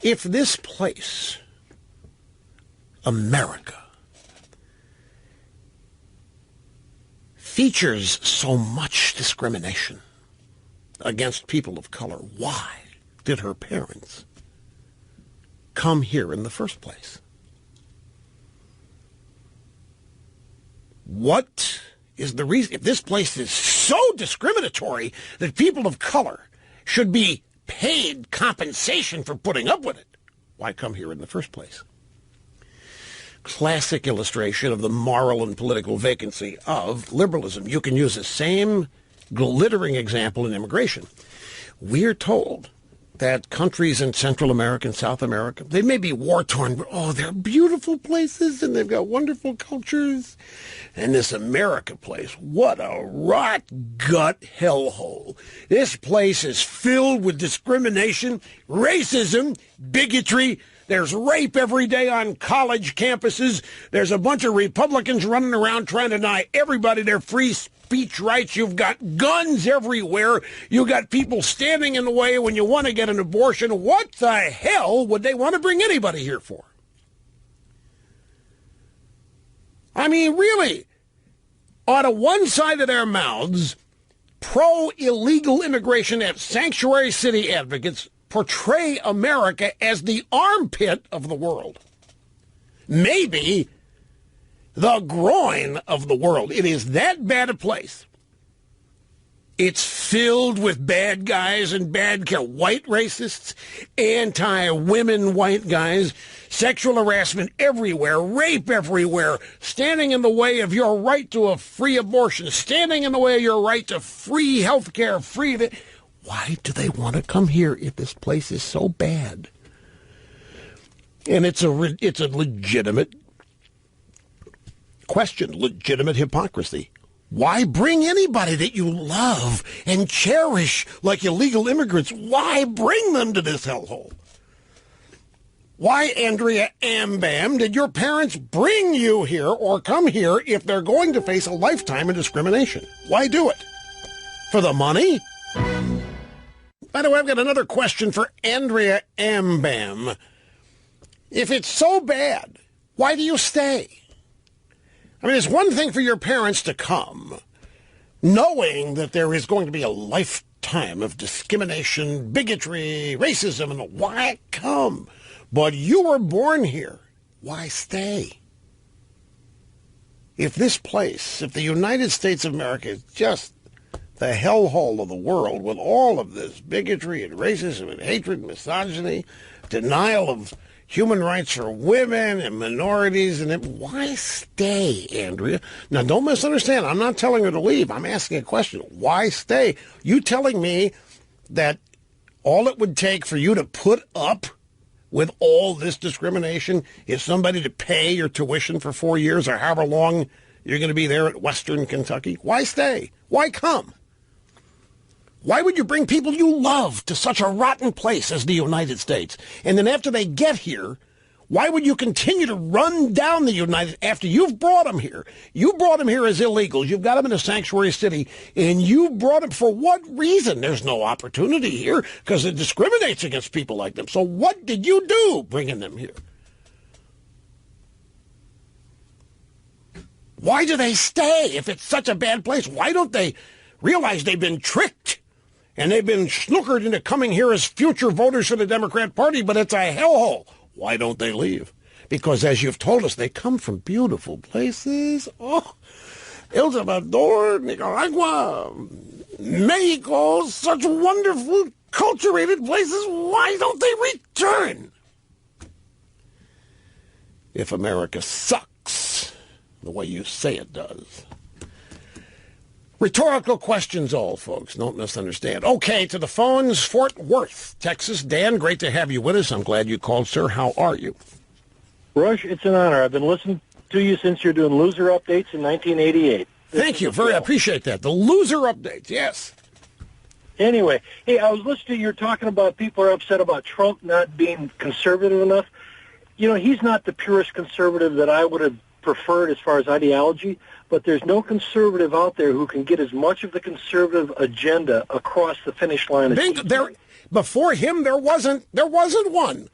If this place, America, features so much discrimination against people of color, why did her parents come here in the first place? What is the reason? If this place is so discriminatory that people of color should be paid compensation for putting up with it, why come here in the first place? Classic illustration of the moral and political vacancy of liberalism. You can use the same glittering example in immigration. We're told that countries in Central America and South America, they may be war-torn, but oh, they're beautiful places and they've got wonderful cultures. And this America place, what a rot gut hellhole. This place is filled with discrimination, racism, bigotry. There's rape every day on college campuses. There's a bunch of Republicans running around trying to deny everybody their free speech rights. You've got guns everywhere. You've got people standing in the way when you want to get an abortion. What the hell would they want to bring anybody here for? I mean, really, out of one side of their mouths, pro-illegal immigration and sanctuary city advocates portray America as the armpit of the world. Maybe the groin of the world. It is that bad a place. It's filled with bad guys and white racists, anti-women white guys, sexual harassment everywhere, rape everywhere, standing in the way of your right to a free abortion, standing in the way of your right to free health care, Why do they want to come here if this place is so bad? And it's a legitimate question, legitimate hypocrisy. Why bring anybody that you love and cherish like illegal immigrants? Why bring them to this hellhole? Why, Andrea Ambam, did your parents bring you here or come here if they're going to face a lifetime of discrimination? Why do it? For the money? By the way, I've got another question for Andrea Ambam. If it's so bad, why do you stay? I mean, it's one thing for your parents to come, knowing that there is going to be a lifetime of discrimination, bigotry, racism, and why come? But you were born here. Why stay? If this place, if the United States of America is just the hellhole of the world with all of this bigotry and racism and hatred and misogyny, denial of human rights for women and minorities, and why stay, Andrea? Now, don't misunderstand. I'm not telling her to leave. I'm asking a question. Why stay? You telling me that all it would take for you to put up with all this discrimination is somebody to pay your tuition for 4 years or however long you're going to be there at Western Kentucky? Why stay? Why come? Why would you bring people you love to such a rotten place as the United States? And then after they get here, why would you continue to run down the United after you've brought them here? You brought them here as illegals. You've got them in a sanctuary city, and you brought them for what reason? There's no opportunity here because it discriminates against people like them. So what did you do bringing them here? Why do they stay if it's such a bad place? Why don't they realize they've been tricked and they've been snookered into coming here as future voters for the Democrat Party, but it's a hellhole? Why don't they leave? Because, as you've told us, they come from beautiful places. Oh, El Salvador, Nicaragua, Mexico, such wonderful, cultivated places. Why don't they return? If America sucks the way you say it does. Rhetorical questions all, folks. Don't misunderstand. Okay, to the phones, Fort Worth, Texas. Dan, great to have you with us. I'm glad you called, sir. How are you? Rush, it's an honor. I've been listening to you since you're doing loser updates in 1988. Thank you. I appreciate that. The loser updates, yes. Anyway, hey, I was listening. You're talking about people are upset about Trump not being conservative enough. You know, he's not the purest conservative that I would have preferred as far as ideology, but there's no conservative out there who can get as much of the conservative agenda across the finish line as he can. Before him, there wasn't one.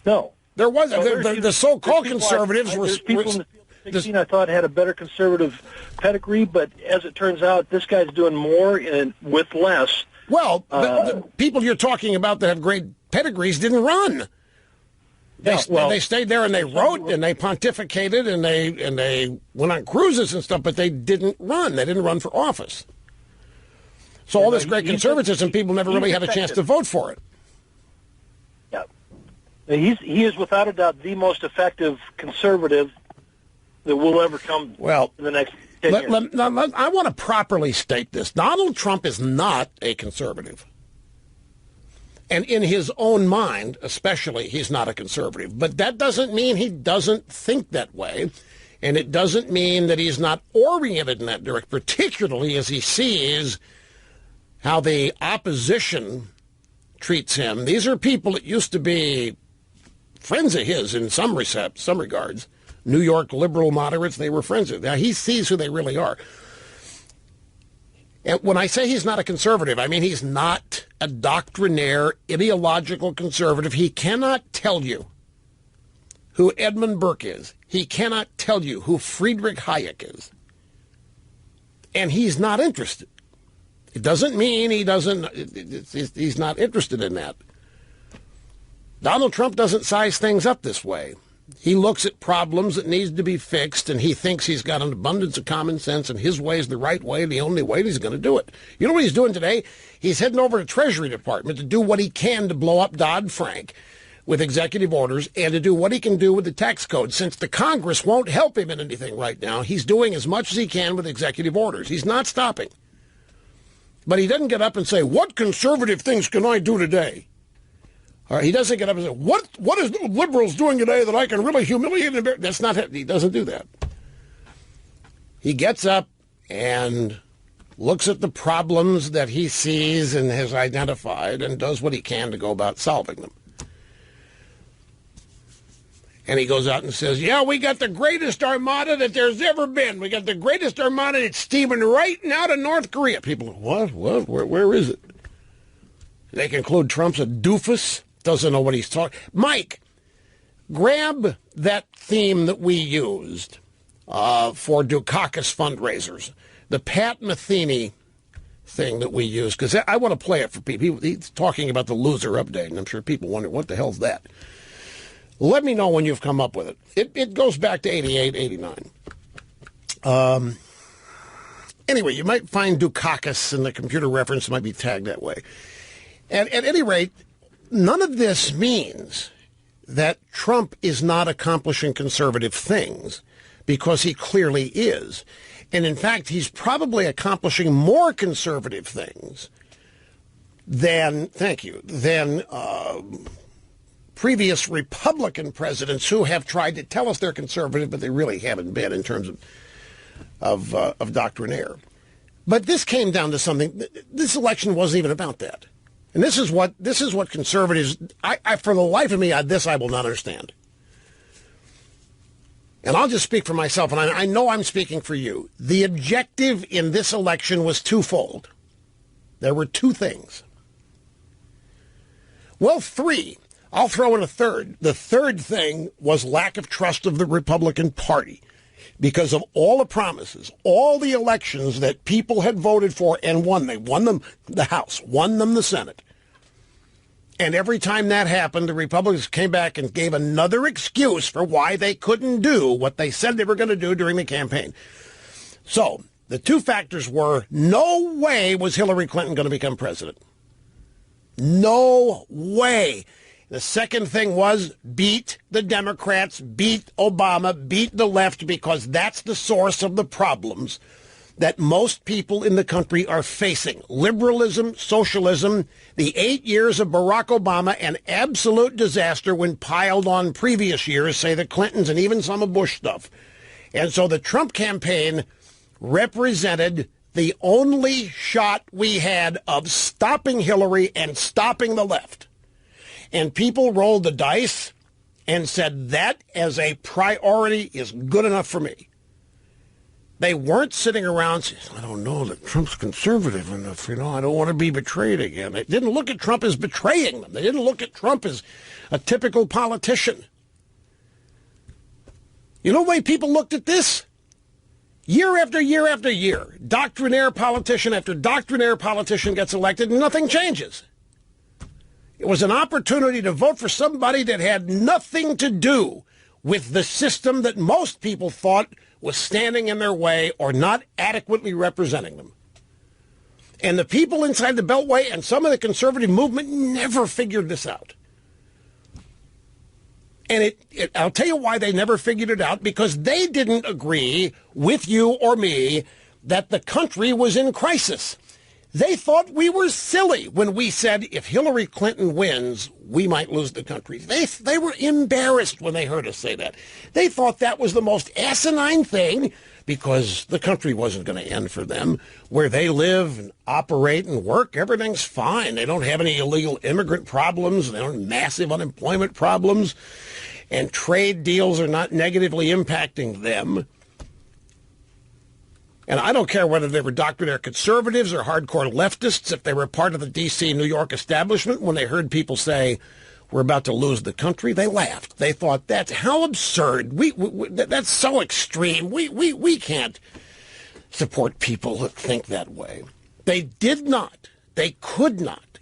No. There wasn't. The so-called conservatives were... There's people in the field of 16 I thought had a better conservative pedigree, but as it turns out, this guy's doing more and with less. Well, the people you're talking about that have great pedigrees didn't run. They stayed there and they wrote and they pontificated and they went on cruises and stuff, but they didn't run. They didn't run for office. So all this great conservatism, people never really had a chance to vote for it. Yeah, he is without a doubt the most effective conservative that will ever come in the next 10 years. I want to properly state this. Donald Trump is not a conservative. And in his own mind, especially, he's not a conservative. But that doesn't mean he doesn't think that way. And it doesn't mean that he's not oriented in that direction, particularly as he sees how the opposition treats him. These are people that used to be friends of his in some regards. New York liberal moderates, they were friends of. Now, he sees who they really are. And when I say he's not a conservative, I mean he's not a doctrinaire, ideological conservative. He cannot tell you who Edmund Burke is. He cannot tell you who Friedrich Hayek is. And he's not interested. It doesn't mean he's not interested in that. Donald Trump doesn't size things up this way. He looks at problems that need to be fixed, and he thinks he's got an abundance of common sense, and his way is the right way, the only way, and he's going to do it. You know what he's doing today? He's heading over to the Treasury Department to do what he can to blow up Dodd-Frank with executive orders and to do what he can do with the tax code. Since the Congress won't help him in anything right now, he's doing as much as he can with executive orders. He's not stopping. But he doesn't get up and say, what conservative things can I do today? All right, he doesn't get up and say, what is the liberals doing today that I can really humiliate and that's not he doesn't do that. He gets up and looks at the problems that he sees and has identified and does what he can to go about solving them. And he goes out and says, yeah, we got the greatest armada that there's ever been. We got the greatest armada. It's steaming right now to North Korea. People go, what? Where is it? They conclude Trump's a doofus. Doesn't know what he's talking. Mike, grab that theme that we used for Dukakis fundraisers, the Pat Metheny thing that we used, because I want to play it for people. He's talking about the loser update, and I'm sure people wonder, what the hell's that? Let me know when you've come up with it. It goes back to 88, 89. Anyway, you might find Dukakis in the computer reference. Might be tagged that way. At any rate, none of this means that Trump is not accomplishing conservative things, because he clearly is. And in fact, he's probably accomplishing more conservative things than previous Republican presidents who have tried to tell us they're conservative, but they really haven't been in terms of doctrinaire. But this came down to something. This election wasn't even about that. And this is what conservatives, for the life of me, this I will not understand. And I'll just speak for myself, and I know I'm speaking for you. The objective in this election was twofold. There were two things. Well, three. I'll throw in a third. The third thing was lack of trust of the Republican Party because of all the promises, all the elections that people had voted for and won. They won them the House, won them the Senate. And every time that happened, the Republicans came back and gave another excuse for why they couldn't do what they said they were going to do during the campaign. So the two factors were, no way was Hillary Clinton going to become president. No way. The second thing was beat the Democrats, beat Obama, beat the left, because that's the source of the problems that most people in the country are facing. Liberalism, socialism, the 8 years of Barack Obama, an absolute disaster when piled on previous years, say the Clintons and even some of Bush stuff. And so the Trump campaign represented the only shot we had of stopping Hillary and stopping the left. And people rolled the dice and said that as a priority is good enough for me. They weren't sitting around saying, I don't know that Trump's conservative enough, I don't want to be betrayed again. They didn't look at Trump as betraying them. They didn't look at Trump as a typical politician. You know the way people looked at this? Year after year after year, doctrinaire politician after doctrinaire politician gets elected and nothing changes. It was an opportunity to vote for somebody that had nothing to do with the system that most people thought was standing in their way or not adequately representing them. And the people inside the Beltway and some of the conservative movement never figured this out. And I'll tell you why they never figured it out, because they didn't agree with you or me that the country was in crisis. They thought we were silly when we said if Hillary Clinton wins, we might lose the country. They were embarrassed when they heard us say that. They thought that was the most asinine thing because the country wasn't going to end for them. Where they live and operate and work, everything's fine. They don't have any illegal immigrant problems. They don't have massive unemployment problems. And trade deals are not negatively impacting them. And I don't care whether they were doctrinaire conservatives or hardcore leftists, if they were part of the D.C., New York establishment, when they heard people say, we're about to lose the country, they laughed. They thought, that's how absurd. That's so extreme. We can't support people that think that way. They did not, they could not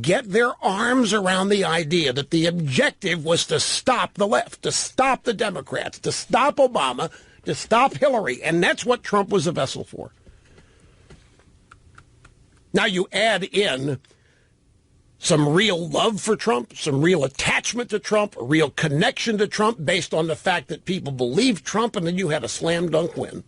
get their arms around the idea that the objective was to stop the left, to stop the Democrats, to stop Obama, to stop Hillary, and that's what Trump was a vessel for. Now you add in some real love for Trump, some real attachment to Trump, a real connection to Trump based on the fact that people believe Trump, and then you had a slam dunk win.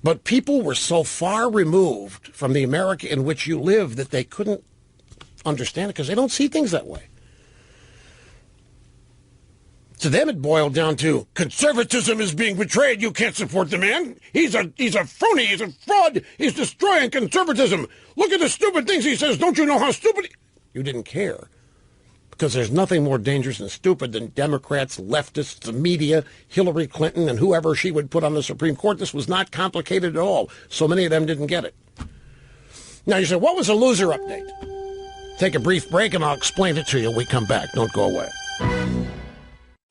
But people were so far removed from the America in which you live that they couldn't understand it because they don't see things that way. To them, it boiled down to conservatism is being betrayed. You can't support the man. He's a phony. He's a fraud. He's destroying conservatism. Look at the stupid things he says. Don't you know how stupid? You didn't care. Because there's nothing more dangerous and stupid than Democrats, leftists, the media, Hillary Clinton, and whoever she would put on the Supreme Court. This was not complicated at all. So many of them didn't get it. Now you say, what was a loser update? Take a brief break and I'll explain it to you when we come back. Don't go away.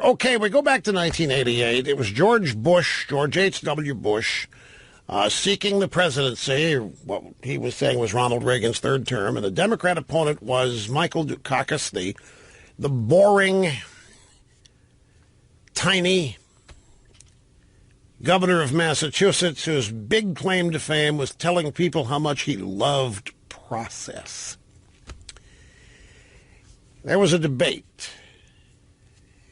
Okay, we go back to 1988. It was George H.W. Bush, seeking the presidency. What he was saying was Ronald Reagan's third term, and the Democrat opponent was Michael Dukakis, the boring, tiny governor of Massachusetts, whose big claim to fame was telling people how much he loved process. There was a debate.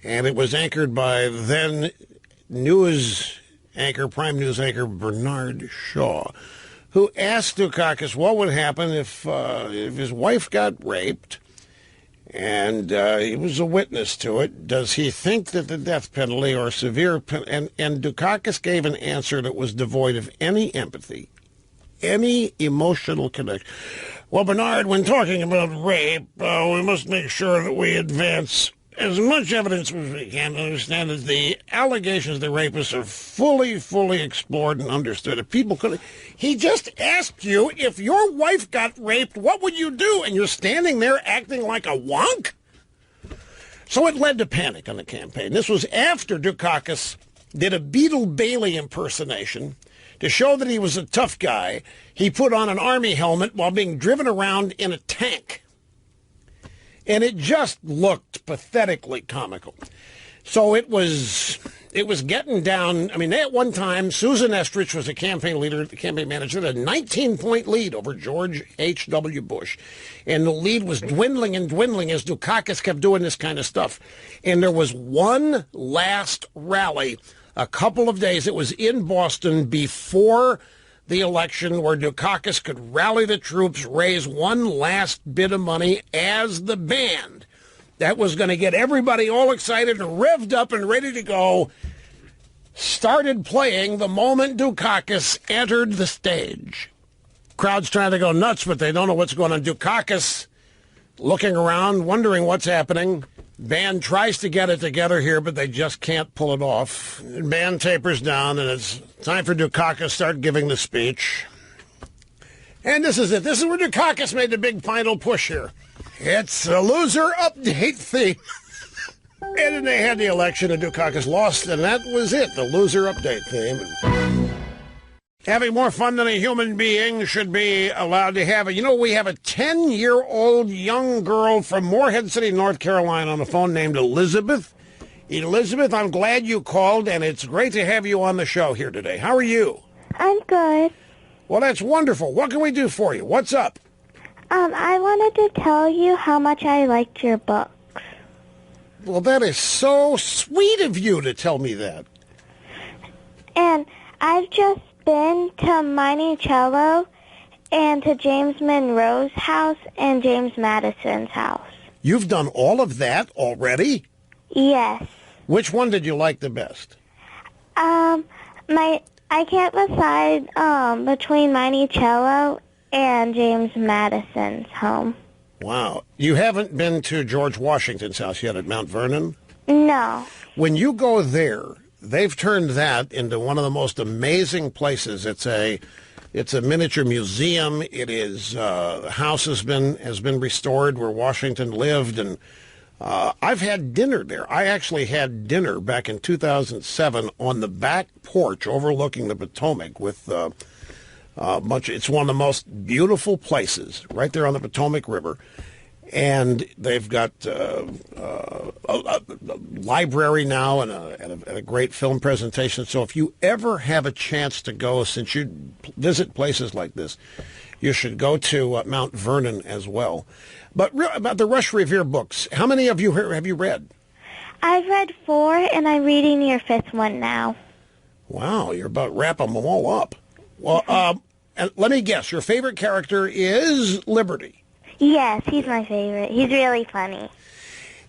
And it was anchored by then prime news anchor Bernard Shaw, who asked Dukakis what would happen if his wife got raped, and he was a witness to it. Does he think that the death penalty or severe and Dukakis gave an answer that was devoid of any empathy, any emotional connection. Well, Bernard, when talking about rape, we must make sure that we advance as much evidence as we can to understand that the allegations of the rapists are fully explored and understood. If people could, he just asked you, if your wife got raped, what would you do? And you're standing there acting like a wonk? So it led to panic on the campaign. This was after Dukakis did a Beetle Bailey impersonation. To show that he was a tough guy, he put on an army helmet while being driven around in a tank. And it just looked pathetically comical. So it was getting down. I mean, at one time, Susan Estrich was a campaign leader, the campaign manager, had a 19-point lead over George H.W. Bush. And the lead was dwindling and dwindling as Dukakis kept doing this kind of stuff. And there was one last rally, a couple of days. It was in Boston before the election, where Dukakis could rally the troops, raise one last bit of money as the band that was going to get everybody all excited and revved up and ready to go, started playing the moment Dukakis entered the stage. Crowd's trying to go nuts, but they don't know what's going on. Dukakis looking around, wondering what's happening. Band tries to get it together here, but they just can't pull it off. Band tapers down, and it's time for Dukakis to start giving the speech. And this is it. This is where Dukakis made the big final push here. It's a loser update theme. And then they had the election, and Dukakis lost, and that was it, the loser update theme. Having more fun than a human being should be allowed to have it. You know, we have a 10-year-old young girl from Morehead City, North Carolina, on the phone named Elizabeth. Elizabeth, I'm glad you called, and it's great to have you on the show here today. How are you? I'm good. Well, that's wonderful. What can we do for you? What's up? I wanted to tell you how much I liked your books. Well, that is so sweet of you to tell me that. And I've just been to Monticello and to James Monroe's house and James Madison's house. You've done all of that already? Yes. Which one did you like the best? I can't decide between Monticello and James Madison's home. Wow. You haven't been to George Washington's house yet at Mount Vernon? No. When you go there, they've turned that into one of the most amazing places. It's a miniature museum. It is the house has been restored where Washington lived, and I've had dinner there. I actually had dinner back in 2007 on the back porch overlooking the Potomac with it's one of the most beautiful places right there on the Potomac River. And they've got a library now and a great film presentation. So if you ever have a chance to go, since you visit places like this, you should go to Mount Vernon as well. But about the Rush Revere books, how many of you have you read? I've read 4, and I'm reading your 5th one now. Wow, you're about wrapping them all up. Well, and let me guess, your favorite character is Liberty. Yes, he's my favorite. He's really funny.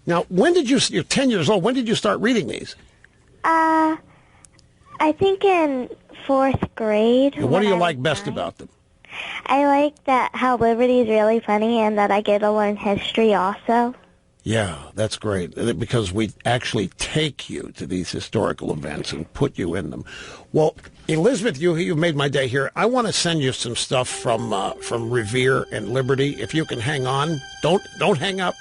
Now, you're 10 years old, when did you start reading these? I think in 4th grade. And what do you like best about them? I like that how Liberty is really funny and that I get to learn history also. Yeah, that's great, because we actually take you to these historical events and put you in them. Well, Elizabeth, you've made my day here. I want to send you some stuff from Revere and Liberty. If you can hang on, don't hang up.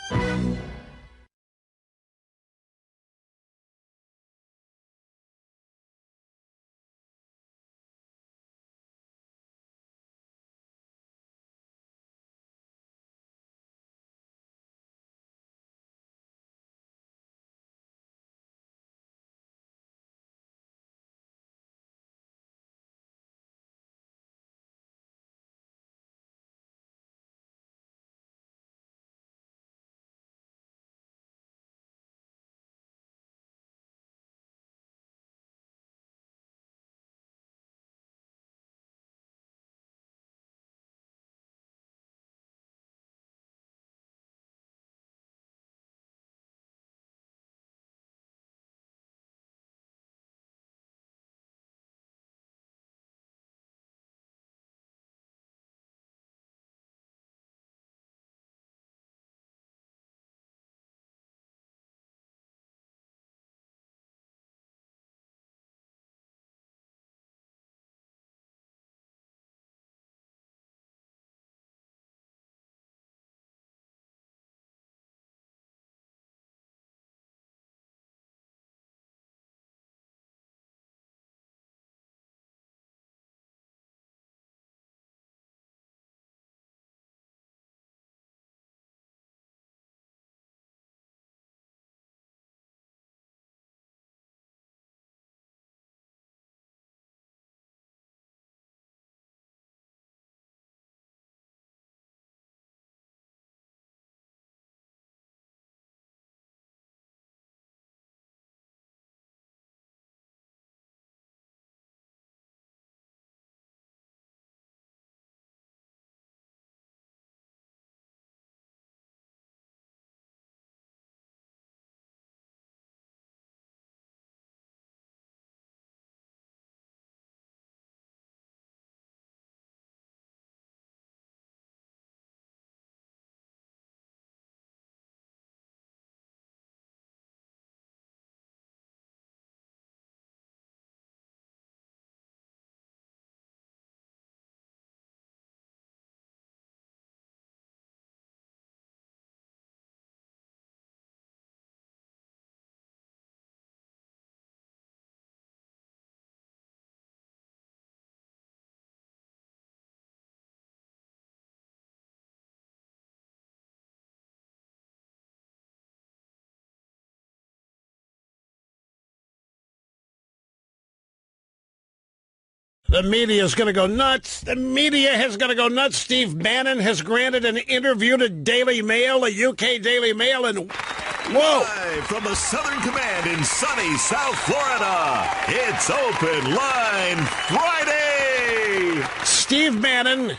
The media is going to go nuts. The media is going to go nuts. Steve Bannon has granted an interview to Daily Mail, a UK Daily Mail, and whoa! Live from the Southern Command in sunny South Florida, it's Open Line Friday! Steve Bannon,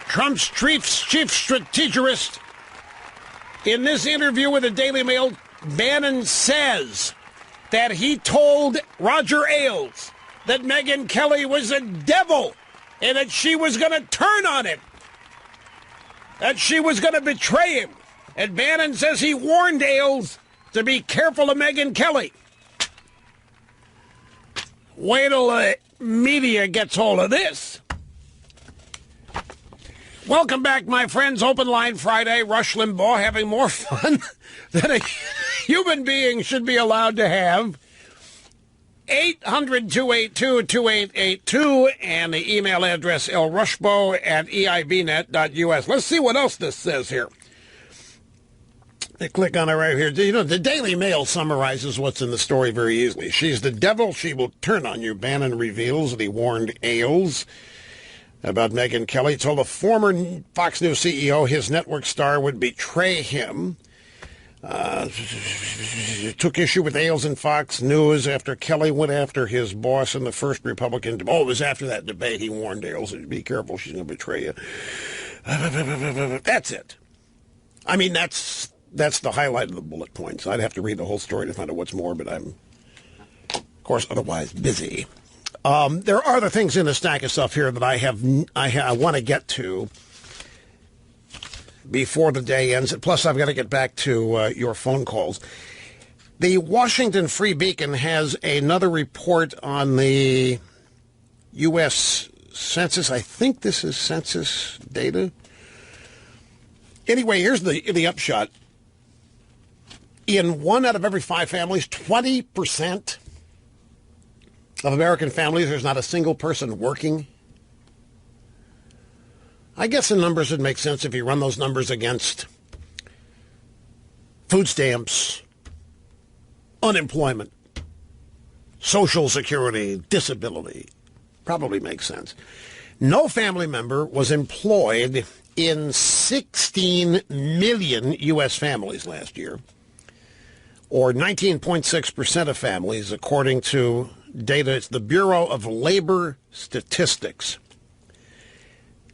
Trump's chief strategist, in this interview with the Daily Mail, Bannon says that he told Roger Ailes that Megyn Kelly was a devil and that she was going to turn on him, that she was going to betray him. And Bannon says he warned Ailes to be careful of Megyn Kelly. Wait till the media gets hold of this. Welcome back, my friends. Open Line Friday. Rush Limbaugh having more fun than a human being should be allowed to have. 800-282-2882 and the email address lrushbo@eibnet.us. Let's see what else this says here. They click on it right here. You know, the Daily Mail summarizes what's in the story very easily. She's the devil. She will turn on you. Bannon reveals that he warned Ailes about Megyn Kelly. He told a former Fox News CEO his network star would betray him. Took issue with Ailes and Fox News after Kelly went after his boss in the first Republican debate. Oh, it was after that debate he warned Ailes, be careful, she's going to betray you. That's it. I mean, that's the highlight of the bullet points. I'd have to read the whole story to find out what's more, but I'm, of course, otherwise busy. There are other things in the stack of stuff here that I want to get to before the day ends. Plus, I've got to get back to your phone calls. The Washington Free Beacon has another report on the U.S. Census. I think this is census data. Anyway, here's the upshot. In 1 out of every 5 families, 20% of American families, there's not a single person working. I guess the numbers would make sense if you run those numbers against food stamps, unemployment, Social Security, disability. Probably makes sense. No family member was employed in 16 million U.S. families last year, or 19.6% of families, according to data. It's the Bureau of Labor Statistics.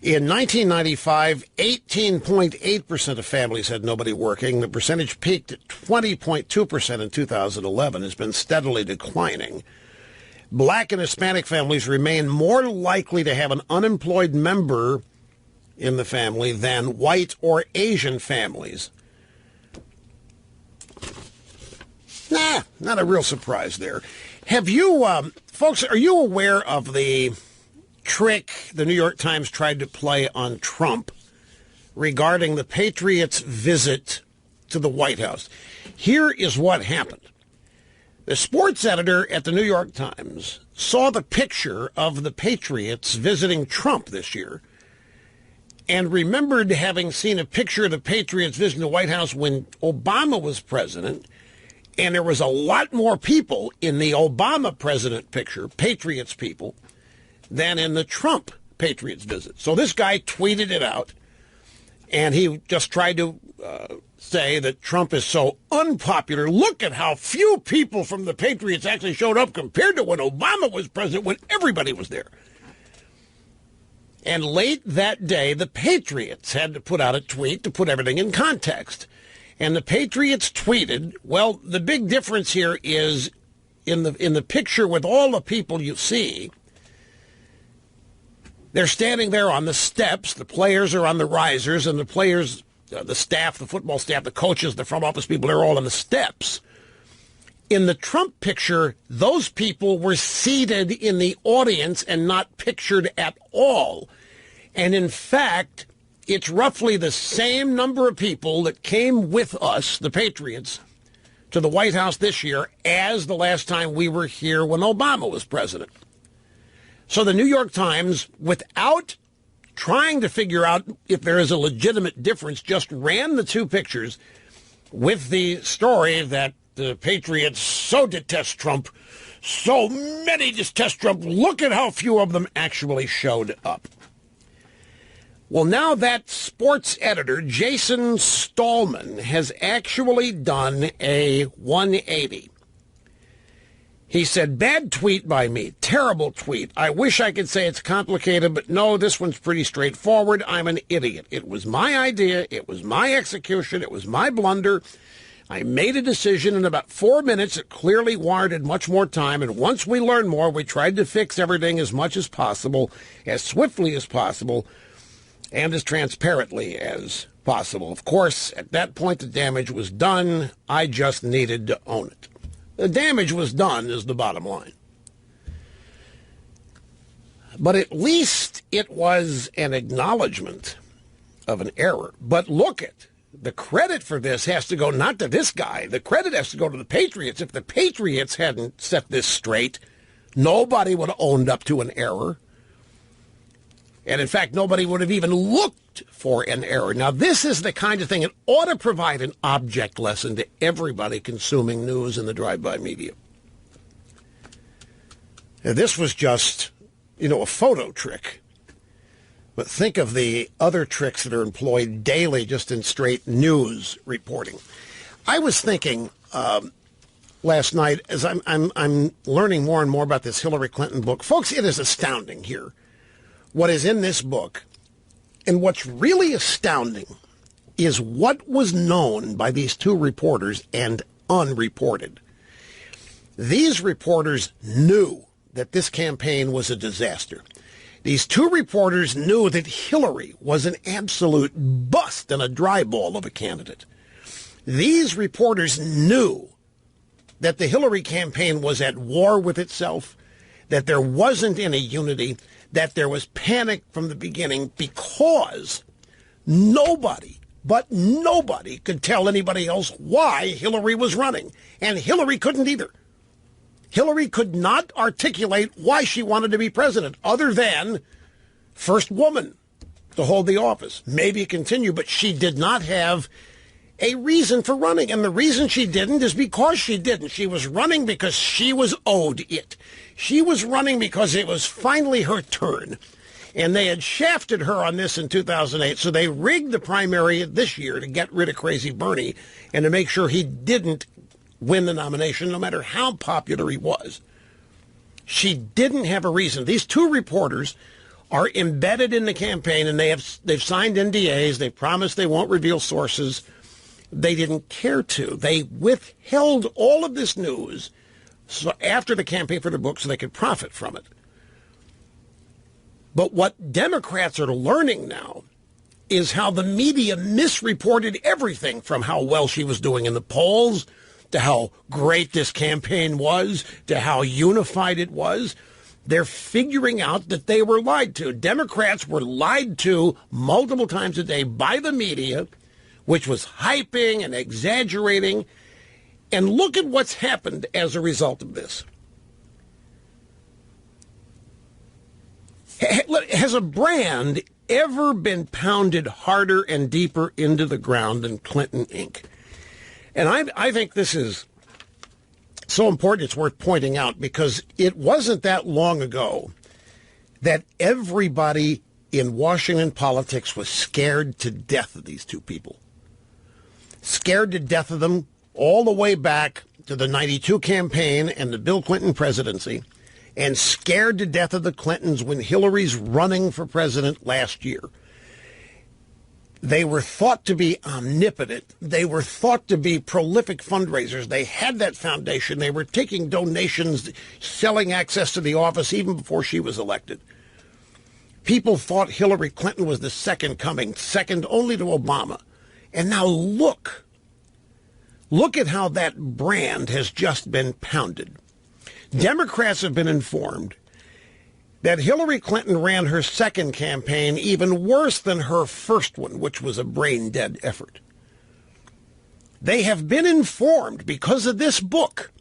In 1995, 18.8% of families had nobody working. The percentage peaked at 20.2% in 2011. Has been steadily declining. Black and Hispanic families remain more likely to have an unemployed member in the family than white or Asian families. Not a real surprise there. Have you, folks, are you aware of the trick the New York Times tried to play on Trump regarding the Patriots' visit to the White House? Here is what happened. The sports editor at the New York Times saw the picture of the Patriots visiting Trump this year and remembered having seen a picture of the Patriots visiting the White House when Obama was president, and there was a lot more people in the Obama president picture, Patriots people, than in the Trump Patriots visit. So this guy tweeted it out, and he just tried to say that Trump is so unpopular. Look at how few people from the Patriots actually showed up compared to when Obama was president, when everybody was there. And late that day, the Patriots had to put out a tweet to put everything in context. And the Patriots tweeted, well, the big difference here is in the picture with all the people you see, they're standing there on the steps. The players are on the risers, and the players, the staff, the football staff, the coaches, the front office people, they're all on the steps. In the Trump picture, those people were seated in the audience and not pictured at all. And in fact, it's roughly the same number of people that came with us, the Patriots, to the White House this year as the last time we were here when Obama was president. So the New York Times, without trying to figure out if there is a legitimate difference, just ran the two pictures with the story that the Patriots so detest Trump so many just test Trump. Look at how few of them actually showed up. Well, now that sports editor, Jason Stallman, has actually done a 180. He said, bad tweet by me, terrible tweet. I wish I could say it's complicated, but no, this one's pretty straightforward. I'm an idiot. It was my idea. It was my execution. It was my blunder. I made a decision in about 4 minutes. It clearly warranted much more time. And once we learned more, we tried to fix everything as much as possible, as swiftly as possible, and as transparently as possible. Of course, at that point, the damage was done. I just needed to own it. The damage was done is the bottom line. But at least it was an acknowledgement of an error. But look at, the credit for this has to go not to this guy. The credit has to go to the Patriots. If the Patriots hadn't set this straight, nobody would have owned up to an error. And in fact, nobody would have even looked for an error. Now, this is the kind of thing that ought to provide an object lesson to everybody consuming news in the drive-by media. Now, this was just, a photo trick. But think of the other tricks that are employed daily just in straight news reporting. I was thinking last night, as I'm learning more and more about this Hillary Clinton book. Folks, it is astounding here what is in this book. And what's really astounding is what was known by these two reporters and unreported. These reporters knew that this campaign was a disaster. These two reporters knew that Hillary was an absolute bust and a dry ball of a candidate. These reporters knew that the Hillary campaign was at war with itself, that there wasn't any unity, that there was panic from the beginning because nobody could tell anybody else why Hillary was running. And Hillary couldn't either. Hillary could not articulate why she wanted to be president other than first woman to hold the office. Maybe continue, but she did not have a reason for running. And the reason she didn't is because she didn't. She was running because she was owed it. She was running because it was finally her turn. And they had shafted her on this in 2008, so they rigged the primary this year to get rid of Crazy Bernie and to make sure he didn't win the nomination, no matter how popular he was. She didn't have a reason. These two reporters are embedded in the campaign, and they've signed NDAs. They've promised they won't reveal sources. They didn't care to. They withheld all of this news so after the campaign for the book so they could profit from it. But what Democrats are learning now is how the media misreported everything, from how well she was doing in the polls to how great this campaign was to how unified it was. They're figuring out that they were lied to. Democrats were lied to multiple times a day by the media, which was hyping and exaggerating. And look at what's happened as a result of this. Has a brand ever been pounded harder and deeper into the ground than Clinton Inc.? And I think this is so important it's worth pointing out, because it wasn't that long ago that everybody in Washington politics was scared to death of these two people. Scared to death of them all the way back to the 92 campaign and the Bill Clinton presidency, and scared to death of the Clintons when Hillary's running for president last year. They were thought to be omnipotent. They were thought to be prolific fundraisers. They had that foundation. They were taking donations, selling access to the office even before she was elected. People thought Hillary Clinton was the second coming, second only to Obama. And now look at how that brand has just been pounded. Democrats have been informed that Hillary Clinton ran her second campaign even worse than her first one, which was a brain-dead effort. They have been informed, because of this book,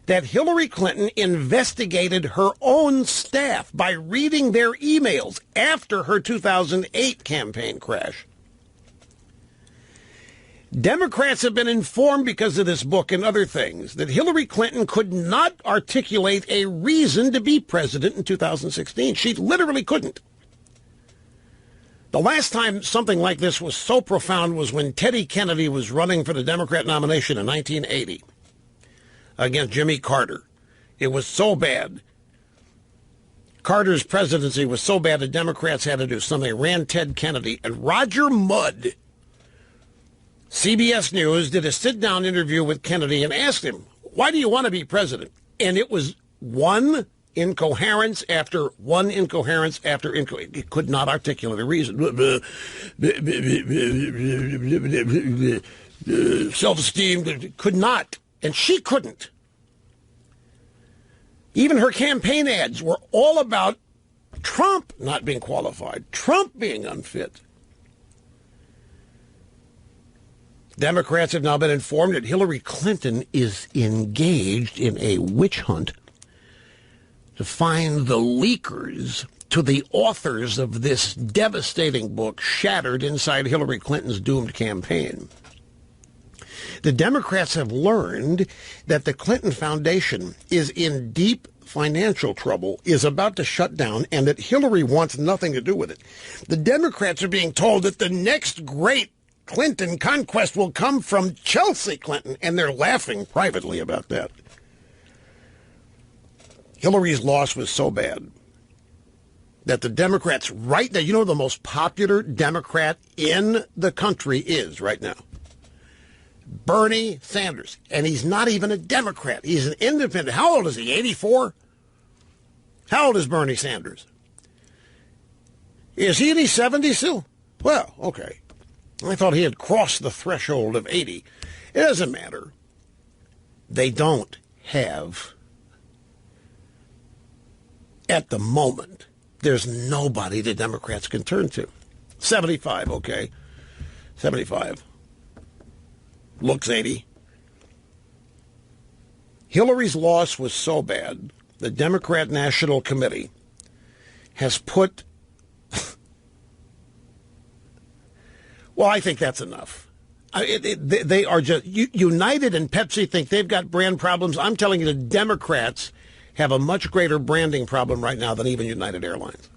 that Hillary Clinton investigated her own staff by reading their emails after her 2008 campaign crash. Democrats have been informed because of this book and other things that Hillary Clinton could not articulate a reason to be president in 2016. She literally couldn't. The last time something like this was so profound was when Teddy Kennedy was running for the Democrat nomination in 1980 against Jimmy Carter. It was so bad. Carter's presidency was so bad the Democrats had to do something. They ran Ted Kennedy, and Roger Mudd, CBS News, did a sit-down interview with Kennedy and asked him, why do you want to be president? And it was one incoherence after one incoherence after incoherence. He could not articulate a reason. Self-esteem, could not. And she couldn't. Even her campaign ads were all about Trump not being qualified, Trump being unfit. Democrats have now been informed that Hillary Clinton is engaged in a witch hunt to find the leakers to the authors of this devastating book, Shattered Inside Hillary Clinton's Doomed Campaign. The Democrats have learned that the Clinton Foundation is in deep financial trouble, is about to shut down, and that Hillary wants nothing to do with it. The Democrats are being told that the next great Clinton conquest will come from Chelsea Clinton, and they're laughing privately about that. Hillary's loss was so bad that the Democrats right now, you know the most popular Democrat in the country is right now? Bernie Sanders. And he's not even a Democrat. He's an independent. How old is he, 84? How old is Bernie Sanders? Is he in his 70s still? Well, okay. I thought he had crossed the threshold of 80. It doesn't matter. They don't have, at the moment, there's nobody the Democrats can turn to. 75, okay. 75. Looks 80. Hillary's loss was so bad, the Democrat National Committee has put... Well, I think that's enough. They are just... United and Pepsi think they've got brand problems. I'm telling you, the Democrats have a much greater branding problem right now than even United Airlines.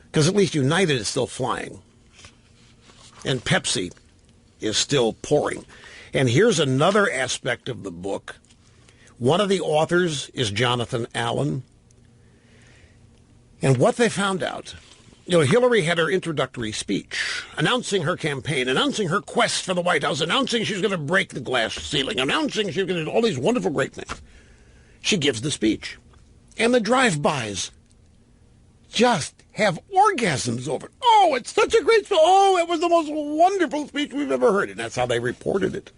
Because at least United is still flying. And Pepsi is still pouring. And here's another aspect of the book. One of the authors is Jonathan Allen. And what they found out, you know, Hillary had her introductory speech announcing her campaign, announcing her quest for the White House, announcing she's going to break the glass ceiling, announcing she's going to do all these wonderful, great things. She gives the speech. And the drive-bys just have orgasms over it. Oh, it's such a great speech. Oh, it was the most wonderful speech we've ever heard. And that's how they reported it.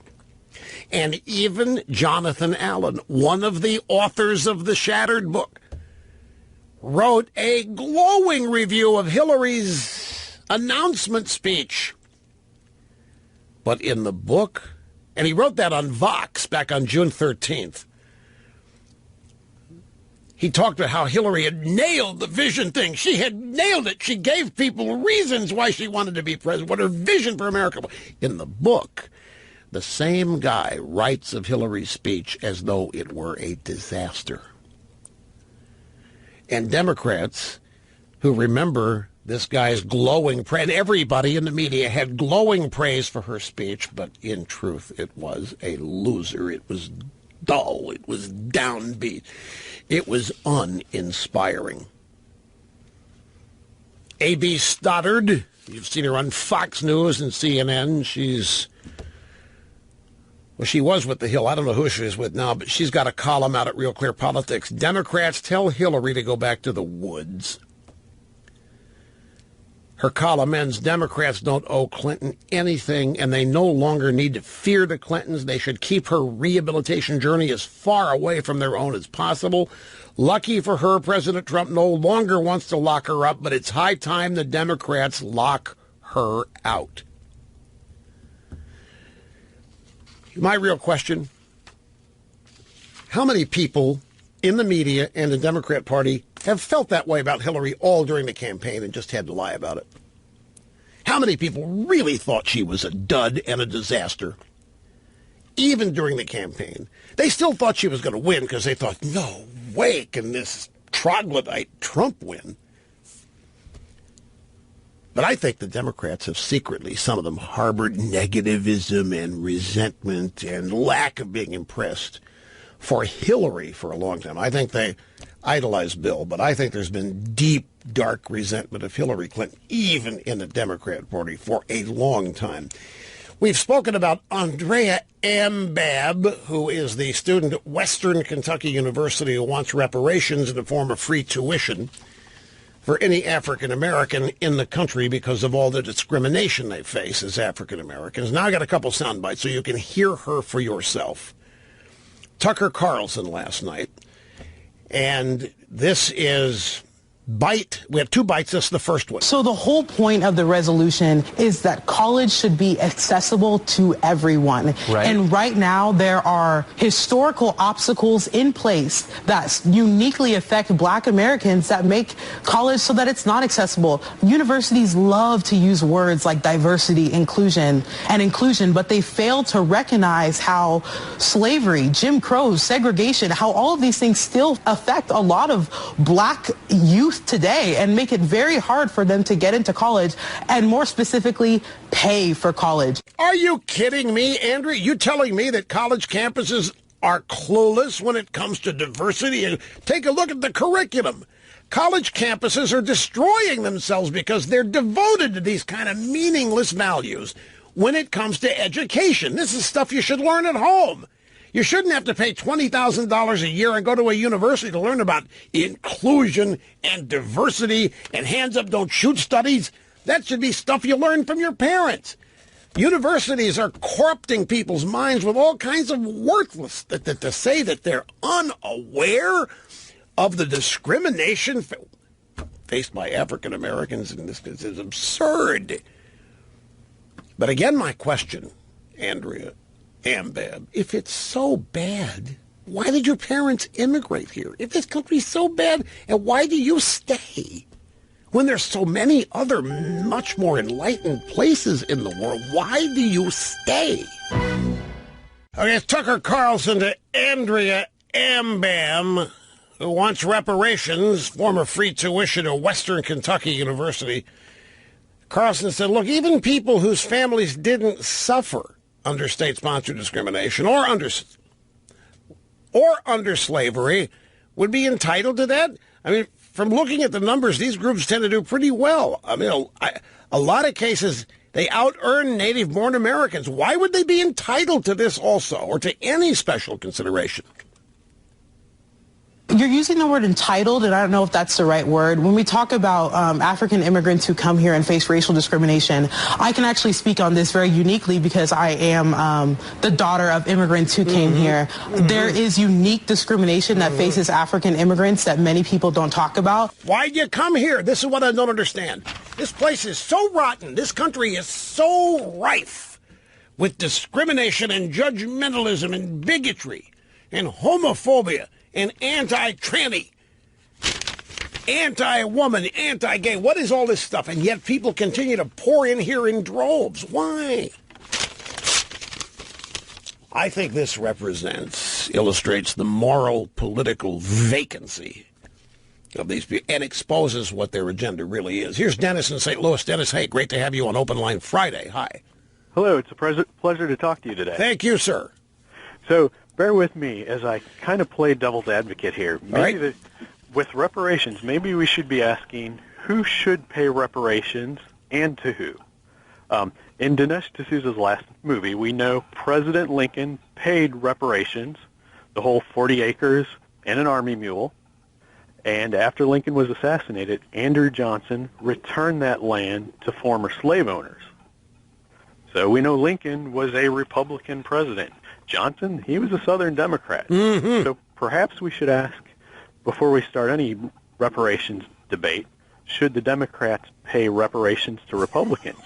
And even Jonathan Allen, one of the authors of the Shattered book, wrote a glowing review of Hillary's announcement speech. But in the book, and he wrote that on Vox back on June 13th, he talked about how Hillary had nailed the vision thing. She had nailed it. She gave people reasons why she wanted to be president, what her vision for America was. In the book, the same guy writes of Hillary's speech as though it were a disaster. And Democrats who remember this guy's glowing praise, and everybody in the media had glowing praise for her speech, but in truth, it was a loser. It was dull. It was downbeat. It was uninspiring. A.B. Stoddard, you've seen her on Fox News and CNN. She was with The Hill. I don't know who she is with now, but she's got a column out at Real Clear Politics. Democrats tell Hillary to go back to the woods. Her column ends, Democrats don't owe Clinton anything, and they no longer need to fear the Clintons. They should keep her rehabilitation journey as far away from their own as possible. Lucky for her, President Trump no longer wants to lock her up, but it's high time the Democrats lock her out. My real question, how many people in the media and the Democrat Party have felt that way about Hillary all during the campaign and just had to lie about it? How how many people really thought she was a dud and a disaster, even during the campaign. They still thought she was going to win because they thought, no way can this troglodyte Trump win. But I think the Democrats have secretly, some of them, harbored negativism and resentment and lack of being impressed for Hillary for a long time. I think they idolize Bill, but I think there's been deep, dark resentment of Hillary Clinton, even in the Democrat Party, for a long time. We've spoken about Andrea Ambab, who is the student at Western Kentucky University who wants reparations in the form of free tuition for any African American in the country because of all the discrimination they face as African Americans. Now I got a couple sound bites so you can hear her for yourself. Tucker Carlson last night, and this is bite. We have two bites. This is the first one. So the whole point of the resolution is that college should be accessible to everyone. Right. And right now there are historical obstacles in place that uniquely affect Black Americans that make college so that it's not accessible. Universities love to use words like diversity, inclusion, but they fail to recognize how slavery, Jim Crow, segregation, how all of these things still affect a lot of Black youth today and make it very hard for them to get into college and, more specifically, pay for college. Are you kidding me, Andrea? You telling me that college campuses are clueless when it comes to diversity? And take a look at the curriculum. College campuses are destroying themselves because they're devoted to these kind of meaningless values when it comes to education. This is stuff you should learn at home. You shouldn't have to pay $20,000 a year and go to a university to learn about inclusion and diversity and hands up, don't shoot studies. That should be stuff you learn from your parents. Universities are corrupting people's minds with all kinds of worthless, to say that they're unaware of the discrimination faced by African Americans in this is absurd. But again, my question, Andrea Ambab, if it's so bad, why did your parents immigrate here? If this country's so bad, and why do you stay? When there's so many other much more enlightened places in the world, why do you stay? Okay, it's Tucker Carlson to Andrea Ambab, who wants reparations, former free tuition at Western Kentucky University. Carlson said, look, even people whose families didn't suffer under state-sponsored discrimination or under slavery would be entitled to that. I mean, from looking at the numbers, these groups tend to do pretty well. I mean, a lot of cases, they out-earn native-born Americans. Why would they be entitled to this also, or to any special consideration? You're using the word entitled, and I don't know if that's the right word. When we talk about African immigrants who come here and face racial discrimination, I can actually speak on this very uniquely because I am the daughter of immigrants who came here. There is unique discrimination that faces African immigrants that many people don't talk about. Why'd you come here? This is what I don't understand. This place is so rotten. This country is so rife with discrimination and judgmentalism and bigotry and homophobia and anti-tranny, anti-woman, anti-gay. What is all this stuff? And yet people continue to pour in here in droves. Why? I think this illustrates the moral, political vacancy of these people and exposes what their agenda really is. Here's Dennis in St. Louis. Dennis, hey, great to have you on Open Line Friday. Hi. Hello, it's a pleasure to talk to you today. Thank you, sir. So, bear with me as I kind of play devil's advocate here. Maybe with reparations, maybe we should be asking who should pay reparations and to who. In Dinesh D'Souza's last movie, we know President Lincoln paid reparations, the whole 40 acres and an army mule. And after Lincoln was assassinated, Andrew Johnson returned that land to former slave owners. So we know Lincoln was a Republican president. Johnson, he was a Southern Democrat. So perhaps we should ask, before we start any reparations debate, should the Democrats pay reparations to Republicans?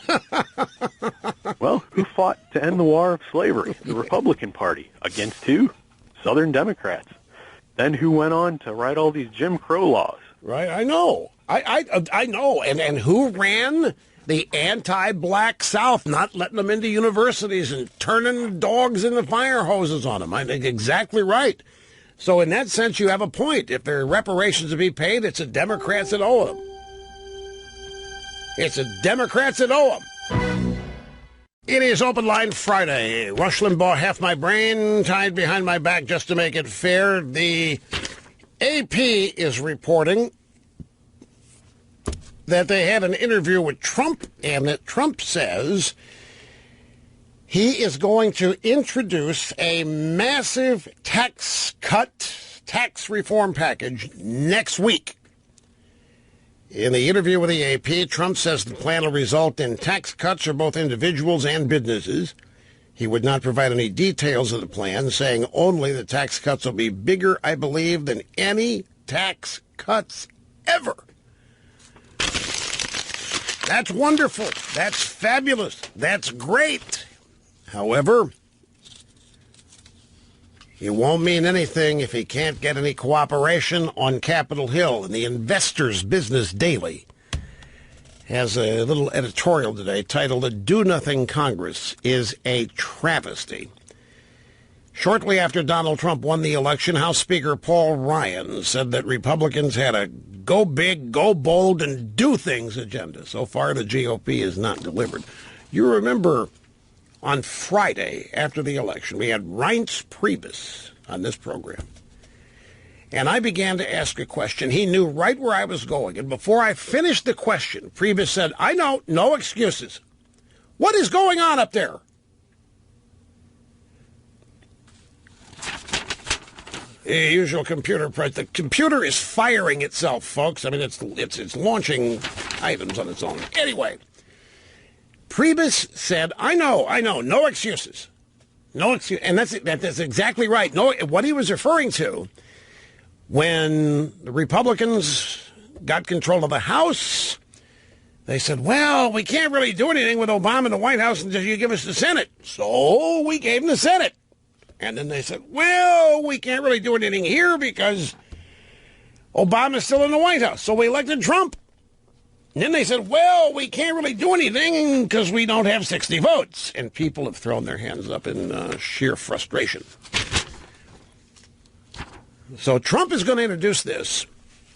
Well, who fought to end the war of slavery? The Republican Party. Against who? Southern Democrats. Then who went on to write all these Jim Crow laws? Right, I know. I know. And who ran the anti-black South, not letting them into universities and turning dogs into fire hoses on them. I think exactly right. So in that sense, you have a point. If there are reparations to be paid, it's the Democrats that owe them. It's the Democrats that owe them. It is Open Line Friday. Rush Limbaugh, half my brain tied behind my back just to make it fair. The AP is reporting that they had an interview with Trump, and that Trump says he is going to introduce a massive tax reform package next week. In the interview with the AP, Trump says the plan will result in tax cuts for both individuals and businesses. He would not provide any details of the plan, saying only the tax cuts will be bigger, I believe, than any tax cuts ever. That's wonderful. That's fabulous. That's great. However, it won't mean anything if he can't get any cooperation on Capitol Hill. And the Investors Business Daily has a little editorial today titled, "A Do-Nothing Congress is a Travesty." Shortly after Donald Trump won the election, House Speaker Paul Ryan said that Republicans had a go big, go bold, and do things agenda. So far, the GOP has not delivered. You remember on Friday after the election, we had Reince Priebus on this program. And I began to ask a question. He knew right where I was going. And before I finished the question, Priebus said, "I know, no excuses. What is going on up there?" The usual computer press. The computer is firing itself, folks. I mean, it's launching items on its own. Anyway, Priebus said, I know, no excuses. No excuse. And that's exactly right. No, what he was referring to, when the Republicans got control of the House, they said, well, we can't really do anything with Obama in the White House until you give us the Senate. So we gave him the Senate. And then they said, well, we can't really do anything here because Obama's still in the White House. So we elected Trump. And then they said, well, we can't really do anything because we don't have 60 votes. And people have thrown their hands up in sheer frustration. So Trump is going to introduce this.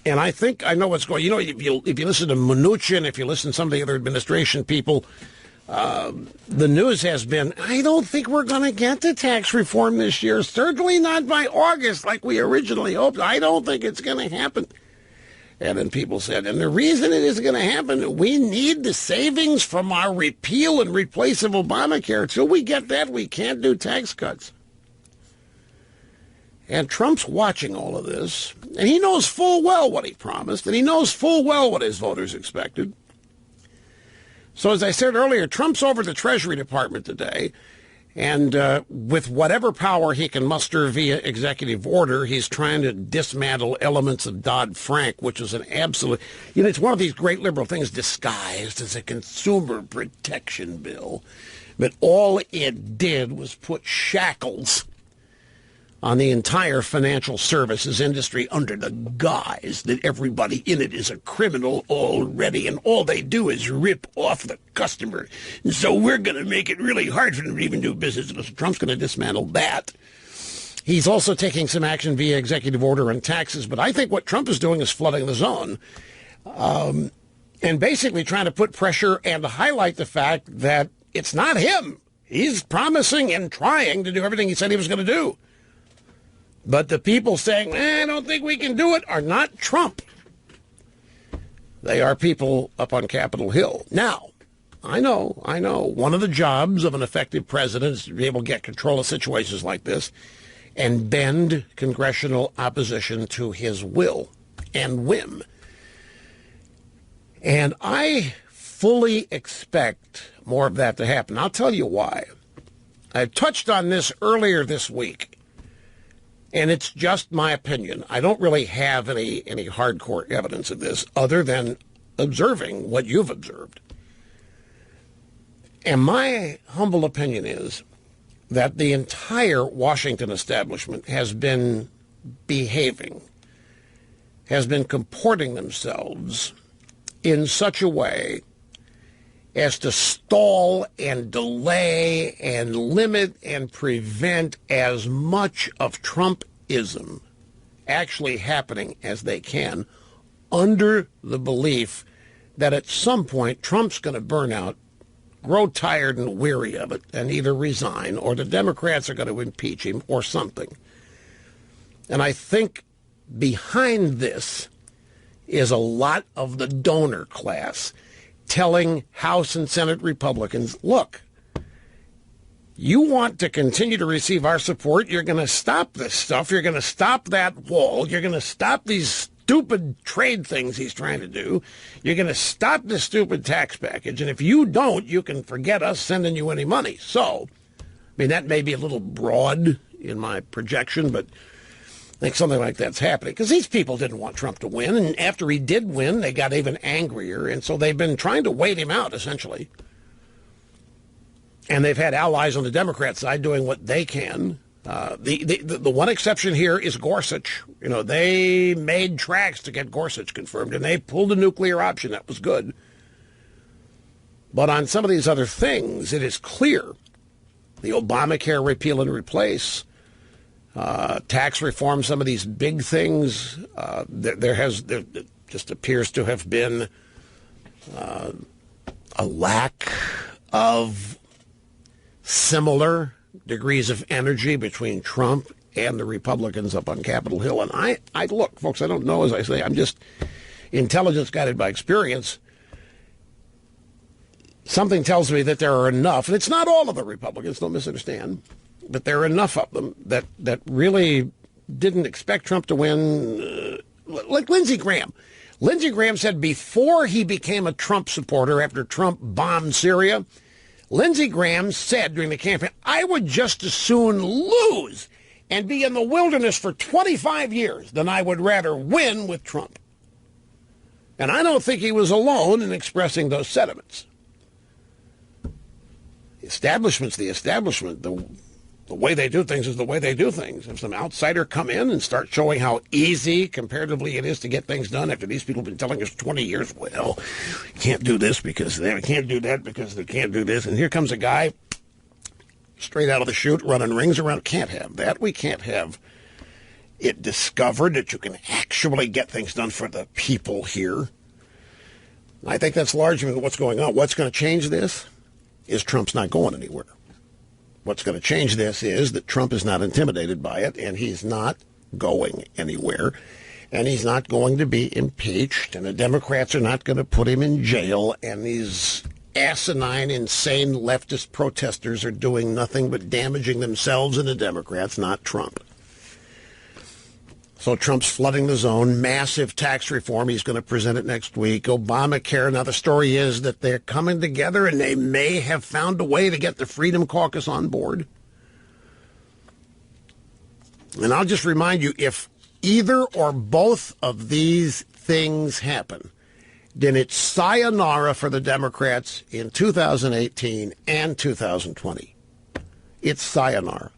And I think I know what's going on. You know, if you listen to Mnuchin, if you listen to some of the other administration people, the news has been, I don't think we're going to get to tax reform this year. Certainly not by August like we originally hoped. I don't think it's going to happen. And then people said, and the reason it isn't going to happen, we need the savings from our repeal and replace of Obamacare. Until we get that, we can't do tax cuts. And Trump's watching all of this, and he knows full well what he promised, and he knows full well what his voters expected. So as I said earlier, Trump's over the Treasury Department today, and with whatever power he can muster via executive order, he's trying to dismantle elements of Dodd-Frank, which is an absolute, it's one of these great liberal things disguised as a consumer protection bill. But all it did was put shackles on the entire financial services industry under the guise that everybody in it is a criminal already, and all they do is rip off the customer. And so we're going to make it really hard for them to even do business. So Trump's going to dismantle that. He's also taking some action via executive order on taxes, but I think what Trump is doing is flooding the zone and basically trying to put pressure and to highlight the fact that it's not him. He's promising and trying to do everything he said he was going to do. But the people saying, I don't think we can do it, are not Trump. They are people up on Capitol Hill. Now, I know, one of the jobs of an effective president is to be able to get control of situations like this and bend congressional opposition to his will and whim. And I fully expect more of that to happen. I'll tell you why. I touched on this earlier this week. And it's just my opinion. I don't really have any hardcore evidence of this other than observing what you've observed. And my humble opinion is that the entire Washington establishment has been behaving, has been comporting themselves in such a way as to stall and delay and limit and prevent as much of Trumpism actually happening as they can, under the belief that at some point Trump's going to burn out, grow tired and weary of it, and either resign or the Democrats are going to impeach him or something. And I think behind this is a lot of the donor class telling House and Senate Republicans, look, you want to continue to receive our support, you're going to stop this stuff, you're going to stop that wall, you're going to stop these stupid trade things he's trying to do, you're going to stop this stupid tax package, and if you don't, you can forget us sending you any money. So, I mean, that may be a little broad in my projection, but I think something like that's happening because these people didn't want Trump to win, and after he did win, they got even angrier, and so they've been trying to wait him out, essentially. And they've had allies on the Democrat side doing what they can. The one exception here is Gorsuch. You know, they made tracks to get Gorsuch confirmed, and they pulled a nuclear option. That was good. But on some of these other things, it is clear the Obamacare repeal and replace, tax reform, some of these big things, there just appears to have been a lack of similar degrees of energy between Trump and the Republicans up on Capitol Hill. And I look, folks, I don't know, as I say, I'm just intelligence guided by experience. Something tells me that there are enough, and it's not all of the Republicans, don't misunderstand, but there are enough of them that really didn't expect Trump to win, like Lindsey Graham. Lindsey Graham said before he became a Trump supporter after Trump bombed Syria, Lindsey Graham said during the campaign, I would just as soon lose and be in the wilderness for 25 years than I would rather win with Trump. And I don't think he was alone in expressing those sentiments. The establishment's the establishment. The way they do things is the way they do things. If some outsider come in and start showing how easy comparatively it is to get things done after these people have been telling us 20 years, well, you can't do this because they can't do that because they can't do this. And here comes a guy straight out of the chute running rings around. Can't have that. We can't have it discovered that you can actually get things done for the people here. I think that's largely what's going on. What's going to change this is Trump's not going anywhere. What's going to change this is that Trump is not intimidated by it, and he's not going anywhere, and he's not going to be impeached, and the Democrats are not going to put him in jail, and these asinine, insane leftist protesters are doing nothing but damaging themselves and the Democrats, not Trump. So Trump's flooding the zone, massive tax reform. He's going to present it next week. Obamacare. Now, the story is that they're coming together and they may have found a way to get the Freedom Caucus on board. And I'll just remind you, if either or both of these things happen, then it's sayonara for the Democrats in 2018 and 2020. It's sayonara.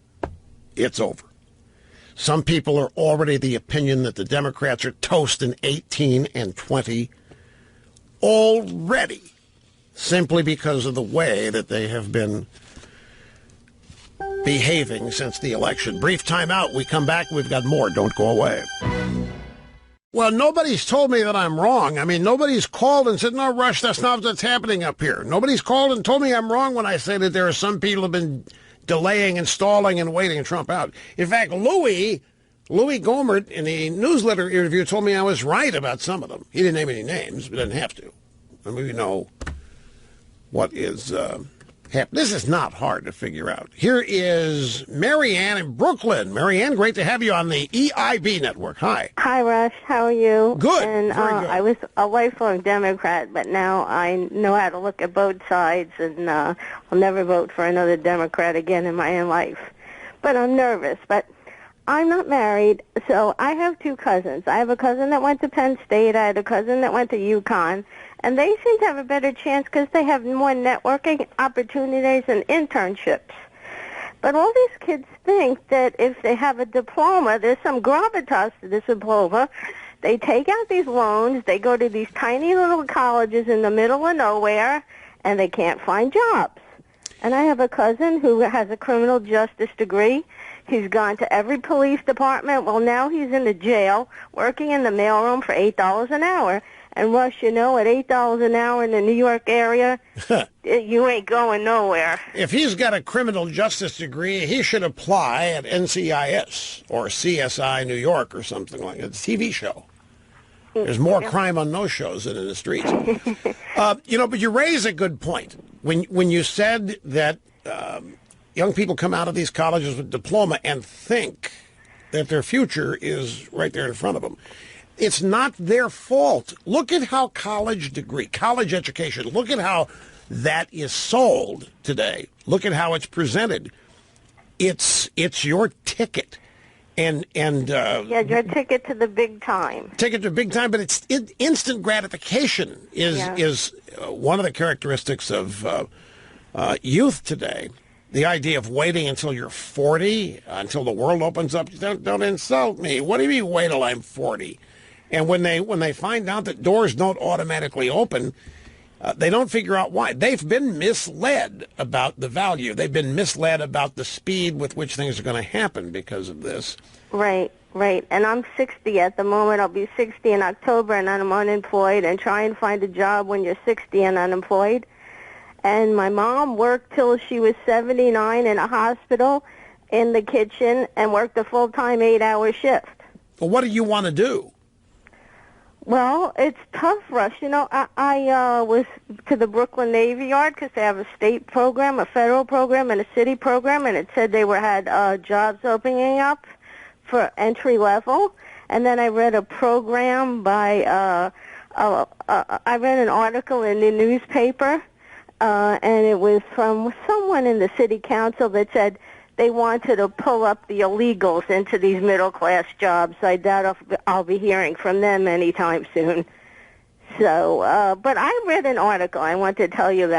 It's over. Some people are already the opinion that the Democrats are toast in 18 and 20 already, simply because of the way that they have been behaving since the election. Brief time out. We come back. We've got more. Don't go away. Well, nobody's told me that I'm wrong. I mean, nobody's called and said, no, Rush, that's not what's happening up here. Nobody's called and told me I'm wrong when I say that there are some people who have been delaying and stalling and waiting Trump out. In fact, Louis Gohmert in the newsletter interview told me I was right about some of them. He didn't name any names, but didn't have to. I mean, we know what is happening. This is not hard to figure out. Here is Marianne in Brooklyn. Marianne, great to have you on the EIB network. Hi. Hi, Rush. How are you? Good. And very good. I was a lifelong Democrat, but now I know how to look at both sides, and I'll never vote for another Democrat again in my life. But I'm nervous. But I'm not married, so I have two cousins. I have a cousin that went to Penn State. I had a cousin that went to UConn. And they seem to have a better chance because they have more networking opportunities and internships. But all these kids think that if they have a diploma, there's some gravitas to this diploma. They take out these loans. They go to these tiny little colleges in the middle of nowhere, and they can't find jobs. And I have a cousin who has a criminal justice degree. He's gone to every police department. Well, now he's in the jail working in the mailroom for $8 an hour. And Rush, you know, at $8 an hour in the New York area, you ain't going nowhere. If he's got a criminal justice degree, he should apply at NCIS or CSI New York or something like that. It's a TV show. There's more crime on those shows than in the streets. But you raise a good point. When you said that young people come out of these colleges with diploma and think that their future is right there in front of them. It's not their fault. Look at how college education, look at how that is sold today. Look at how it's presented. It's your ticket. And your ticket to the big time. Ticket to big time, but it's instant gratification is one of the characteristics of youth today. The idea of waiting until you're 40, until the world opens up. Don't insult me. What do you mean wait till I'm 40? And when they find out that doors don't automatically open, they don't figure out why. They've been misled about the value. They've been misled about the speed with which things are going to happen because of this. Right. And I'm 60 at the moment. I'll be 60 in October, and I'm unemployed. And try and find a job when you're 60 and unemployed. And my mom worked till she was 79 in a hospital in the kitchen and worked a full-time 8-hour shift. Well, what do you want to do? Well, it's tough, Rush. You know, I was to the Brooklyn Navy Yard because they have a state program, a federal program, and a city program, and it said they had jobs opening up for entry level. And then I read a program by I read an article in the newspaper, and it was from someone in the city council that said they wanted to pull up the illegals into these middle-class jobs. I doubt I'll be hearing from them anytime soon. So, but I read an article I want to tell you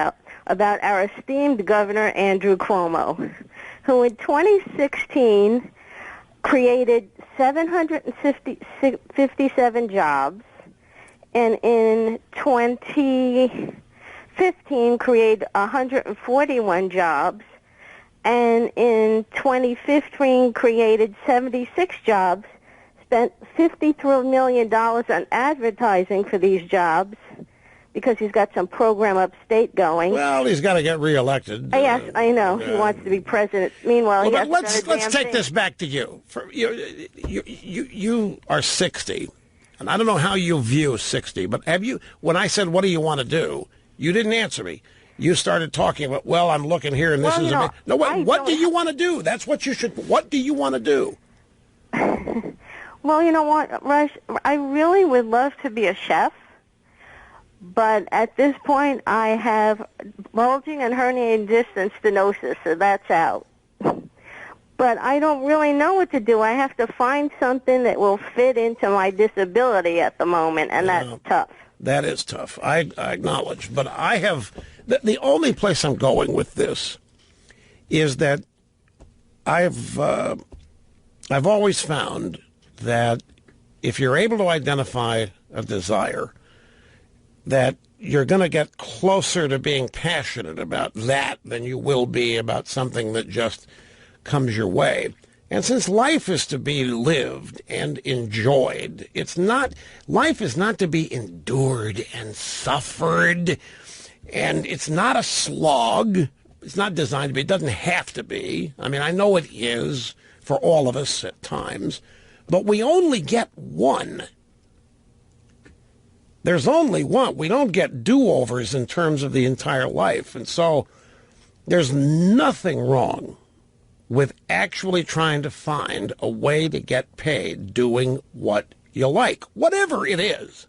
about our esteemed Governor Andrew Cuomo, who in 2016 created 757 jobs, and in 2015 created 141 jobs, and in 2015 created 76 jobs, spent $53 million on advertising for these jobs because he's got some program upstate going. Well, he's got to get reelected. Yes, I know. He wants to be president. Meanwhile, let's take this back to you. You are 60, and I don't know how you view 60, but when I said, what do you want to do, you didn't answer me. You started talking about, well, I'm looking here, and this is a... No, wait, what do you want to do? That's what you should... What do you want to do? Well, you know what, Rush? I really would love to be a chef, but at this point, I have bulging and herniated disc and stenosis, so that's out. But I don't really know what to do. I have to find something that will fit into my disability at the moment, and that's tough. That is tough. I acknowledge. But I have... The only place I'm going with this is that I've always found that if you're able to identify a desire, that you're going to get closer to being passionate about that than you will be about something that just comes your way. And since life is to be lived and enjoyed, life is not to be endured and suffered, and it's not a slog. It's not designed to be. It doesn't have to be. I mean, I know it is for all of us at times, but we only get one. There's only one. We don't get do-overs in terms of the entire life. And so there's nothing wrong with actually trying to find a way to get paid doing what you like, whatever it is.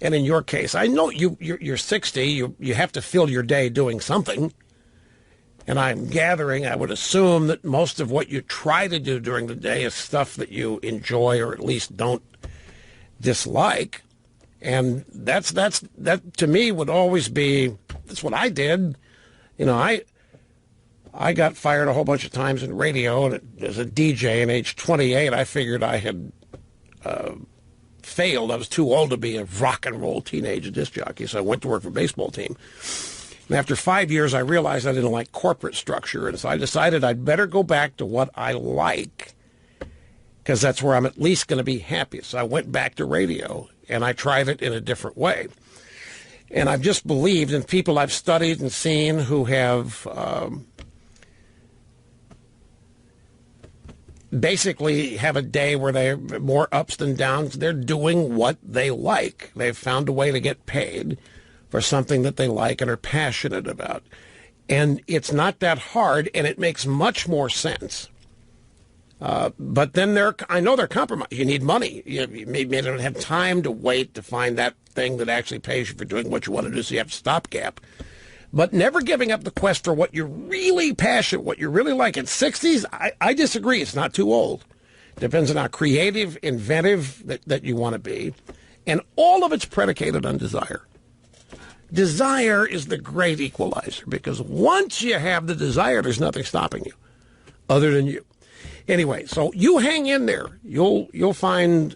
And in your case, I know you're 60. You have to fill your day doing something. And I'm gathering, I would assume that most of what you try to do during the day is stuff that you enjoy or at least don't dislike. And that to me would always be, that's what I did. You know, I got fired a whole bunch of times in radio, and as a DJ at age 28, I figured I had failed. I was too old to be a rock and roll teenage disc jockey, so I went to work for a baseball team. And after 5 years, I realized I didn't like corporate structure, and so I decided I'd better go back to what I like, because that's where I'm at least going to be happy. So I went back to radio, and I tried it in a different way. And I've just believed in people I've studied and seen who have basically have a day where they're more ups than downs. They're doing what they like. They've found a way to get paid for something that they like and are passionate about. And it's not that hard, and it makes much more sense. But then I know they're compromised. You need money. You maybe don't have time to wait to find that thing that actually pays you for doing what you want to do, so you have a stopgap. But never giving up the quest for what you're really passionate, what you really like. In 60s, I disagree. It's not too old. Depends on how creative, inventive that you want to be. And all of it's predicated on desire. Desire is the great equalizer, because once you have the desire, there's nothing stopping you other than you. Anyway, so you hang in there. You'll find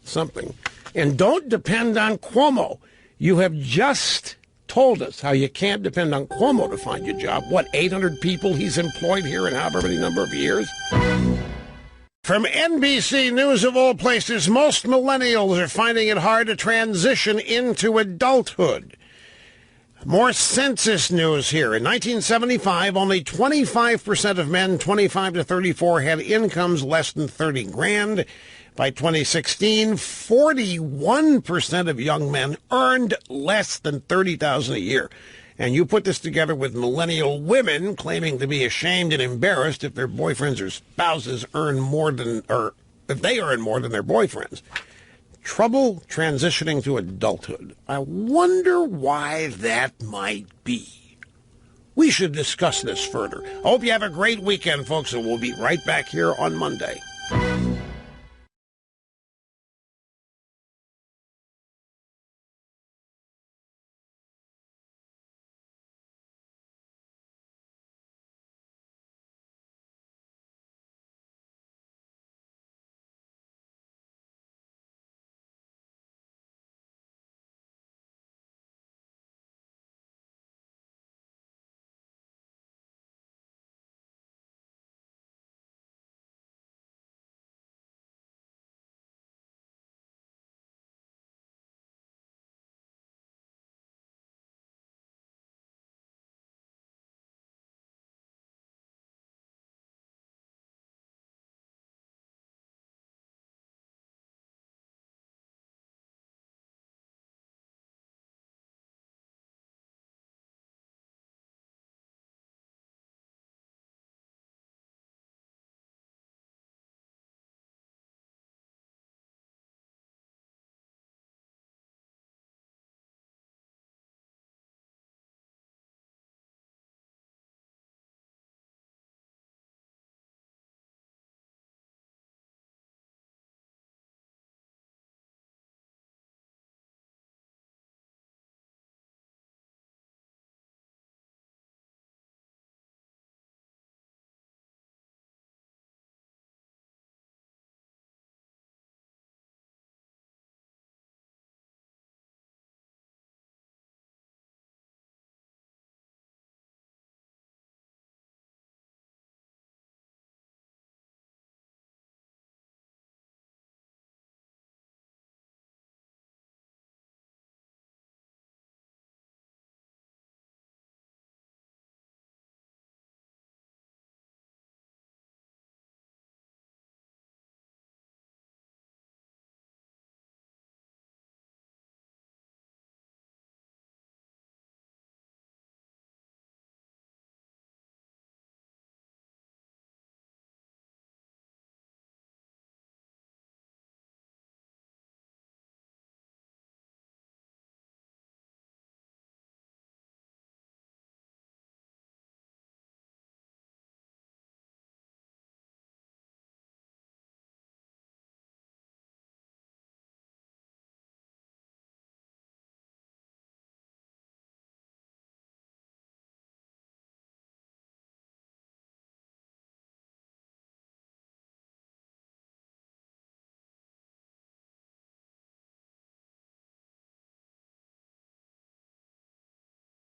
something. And don't depend on Cuomo. You have just told us how you can't depend on Cuomo to find your job. What, 800 people he's employed here in however many number of years? From NBC News of all places, most millennials are finding it hard to transition into adulthood. More census news here. In 1975, only 25% of men 25 to 34 had incomes less than 30 grand. By 2016, 41% of young men earned less than $30,000 a year. And you put this together with millennial women claiming to be ashamed and embarrassed if their boyfriends or spouses earn more than, or if they earn more than their boyfriends. Trouble transitioning to adulthood. I wonder why that might be. We should discuss this further. I hope you have a great weekend, folks, and we'll be right back here on Monday.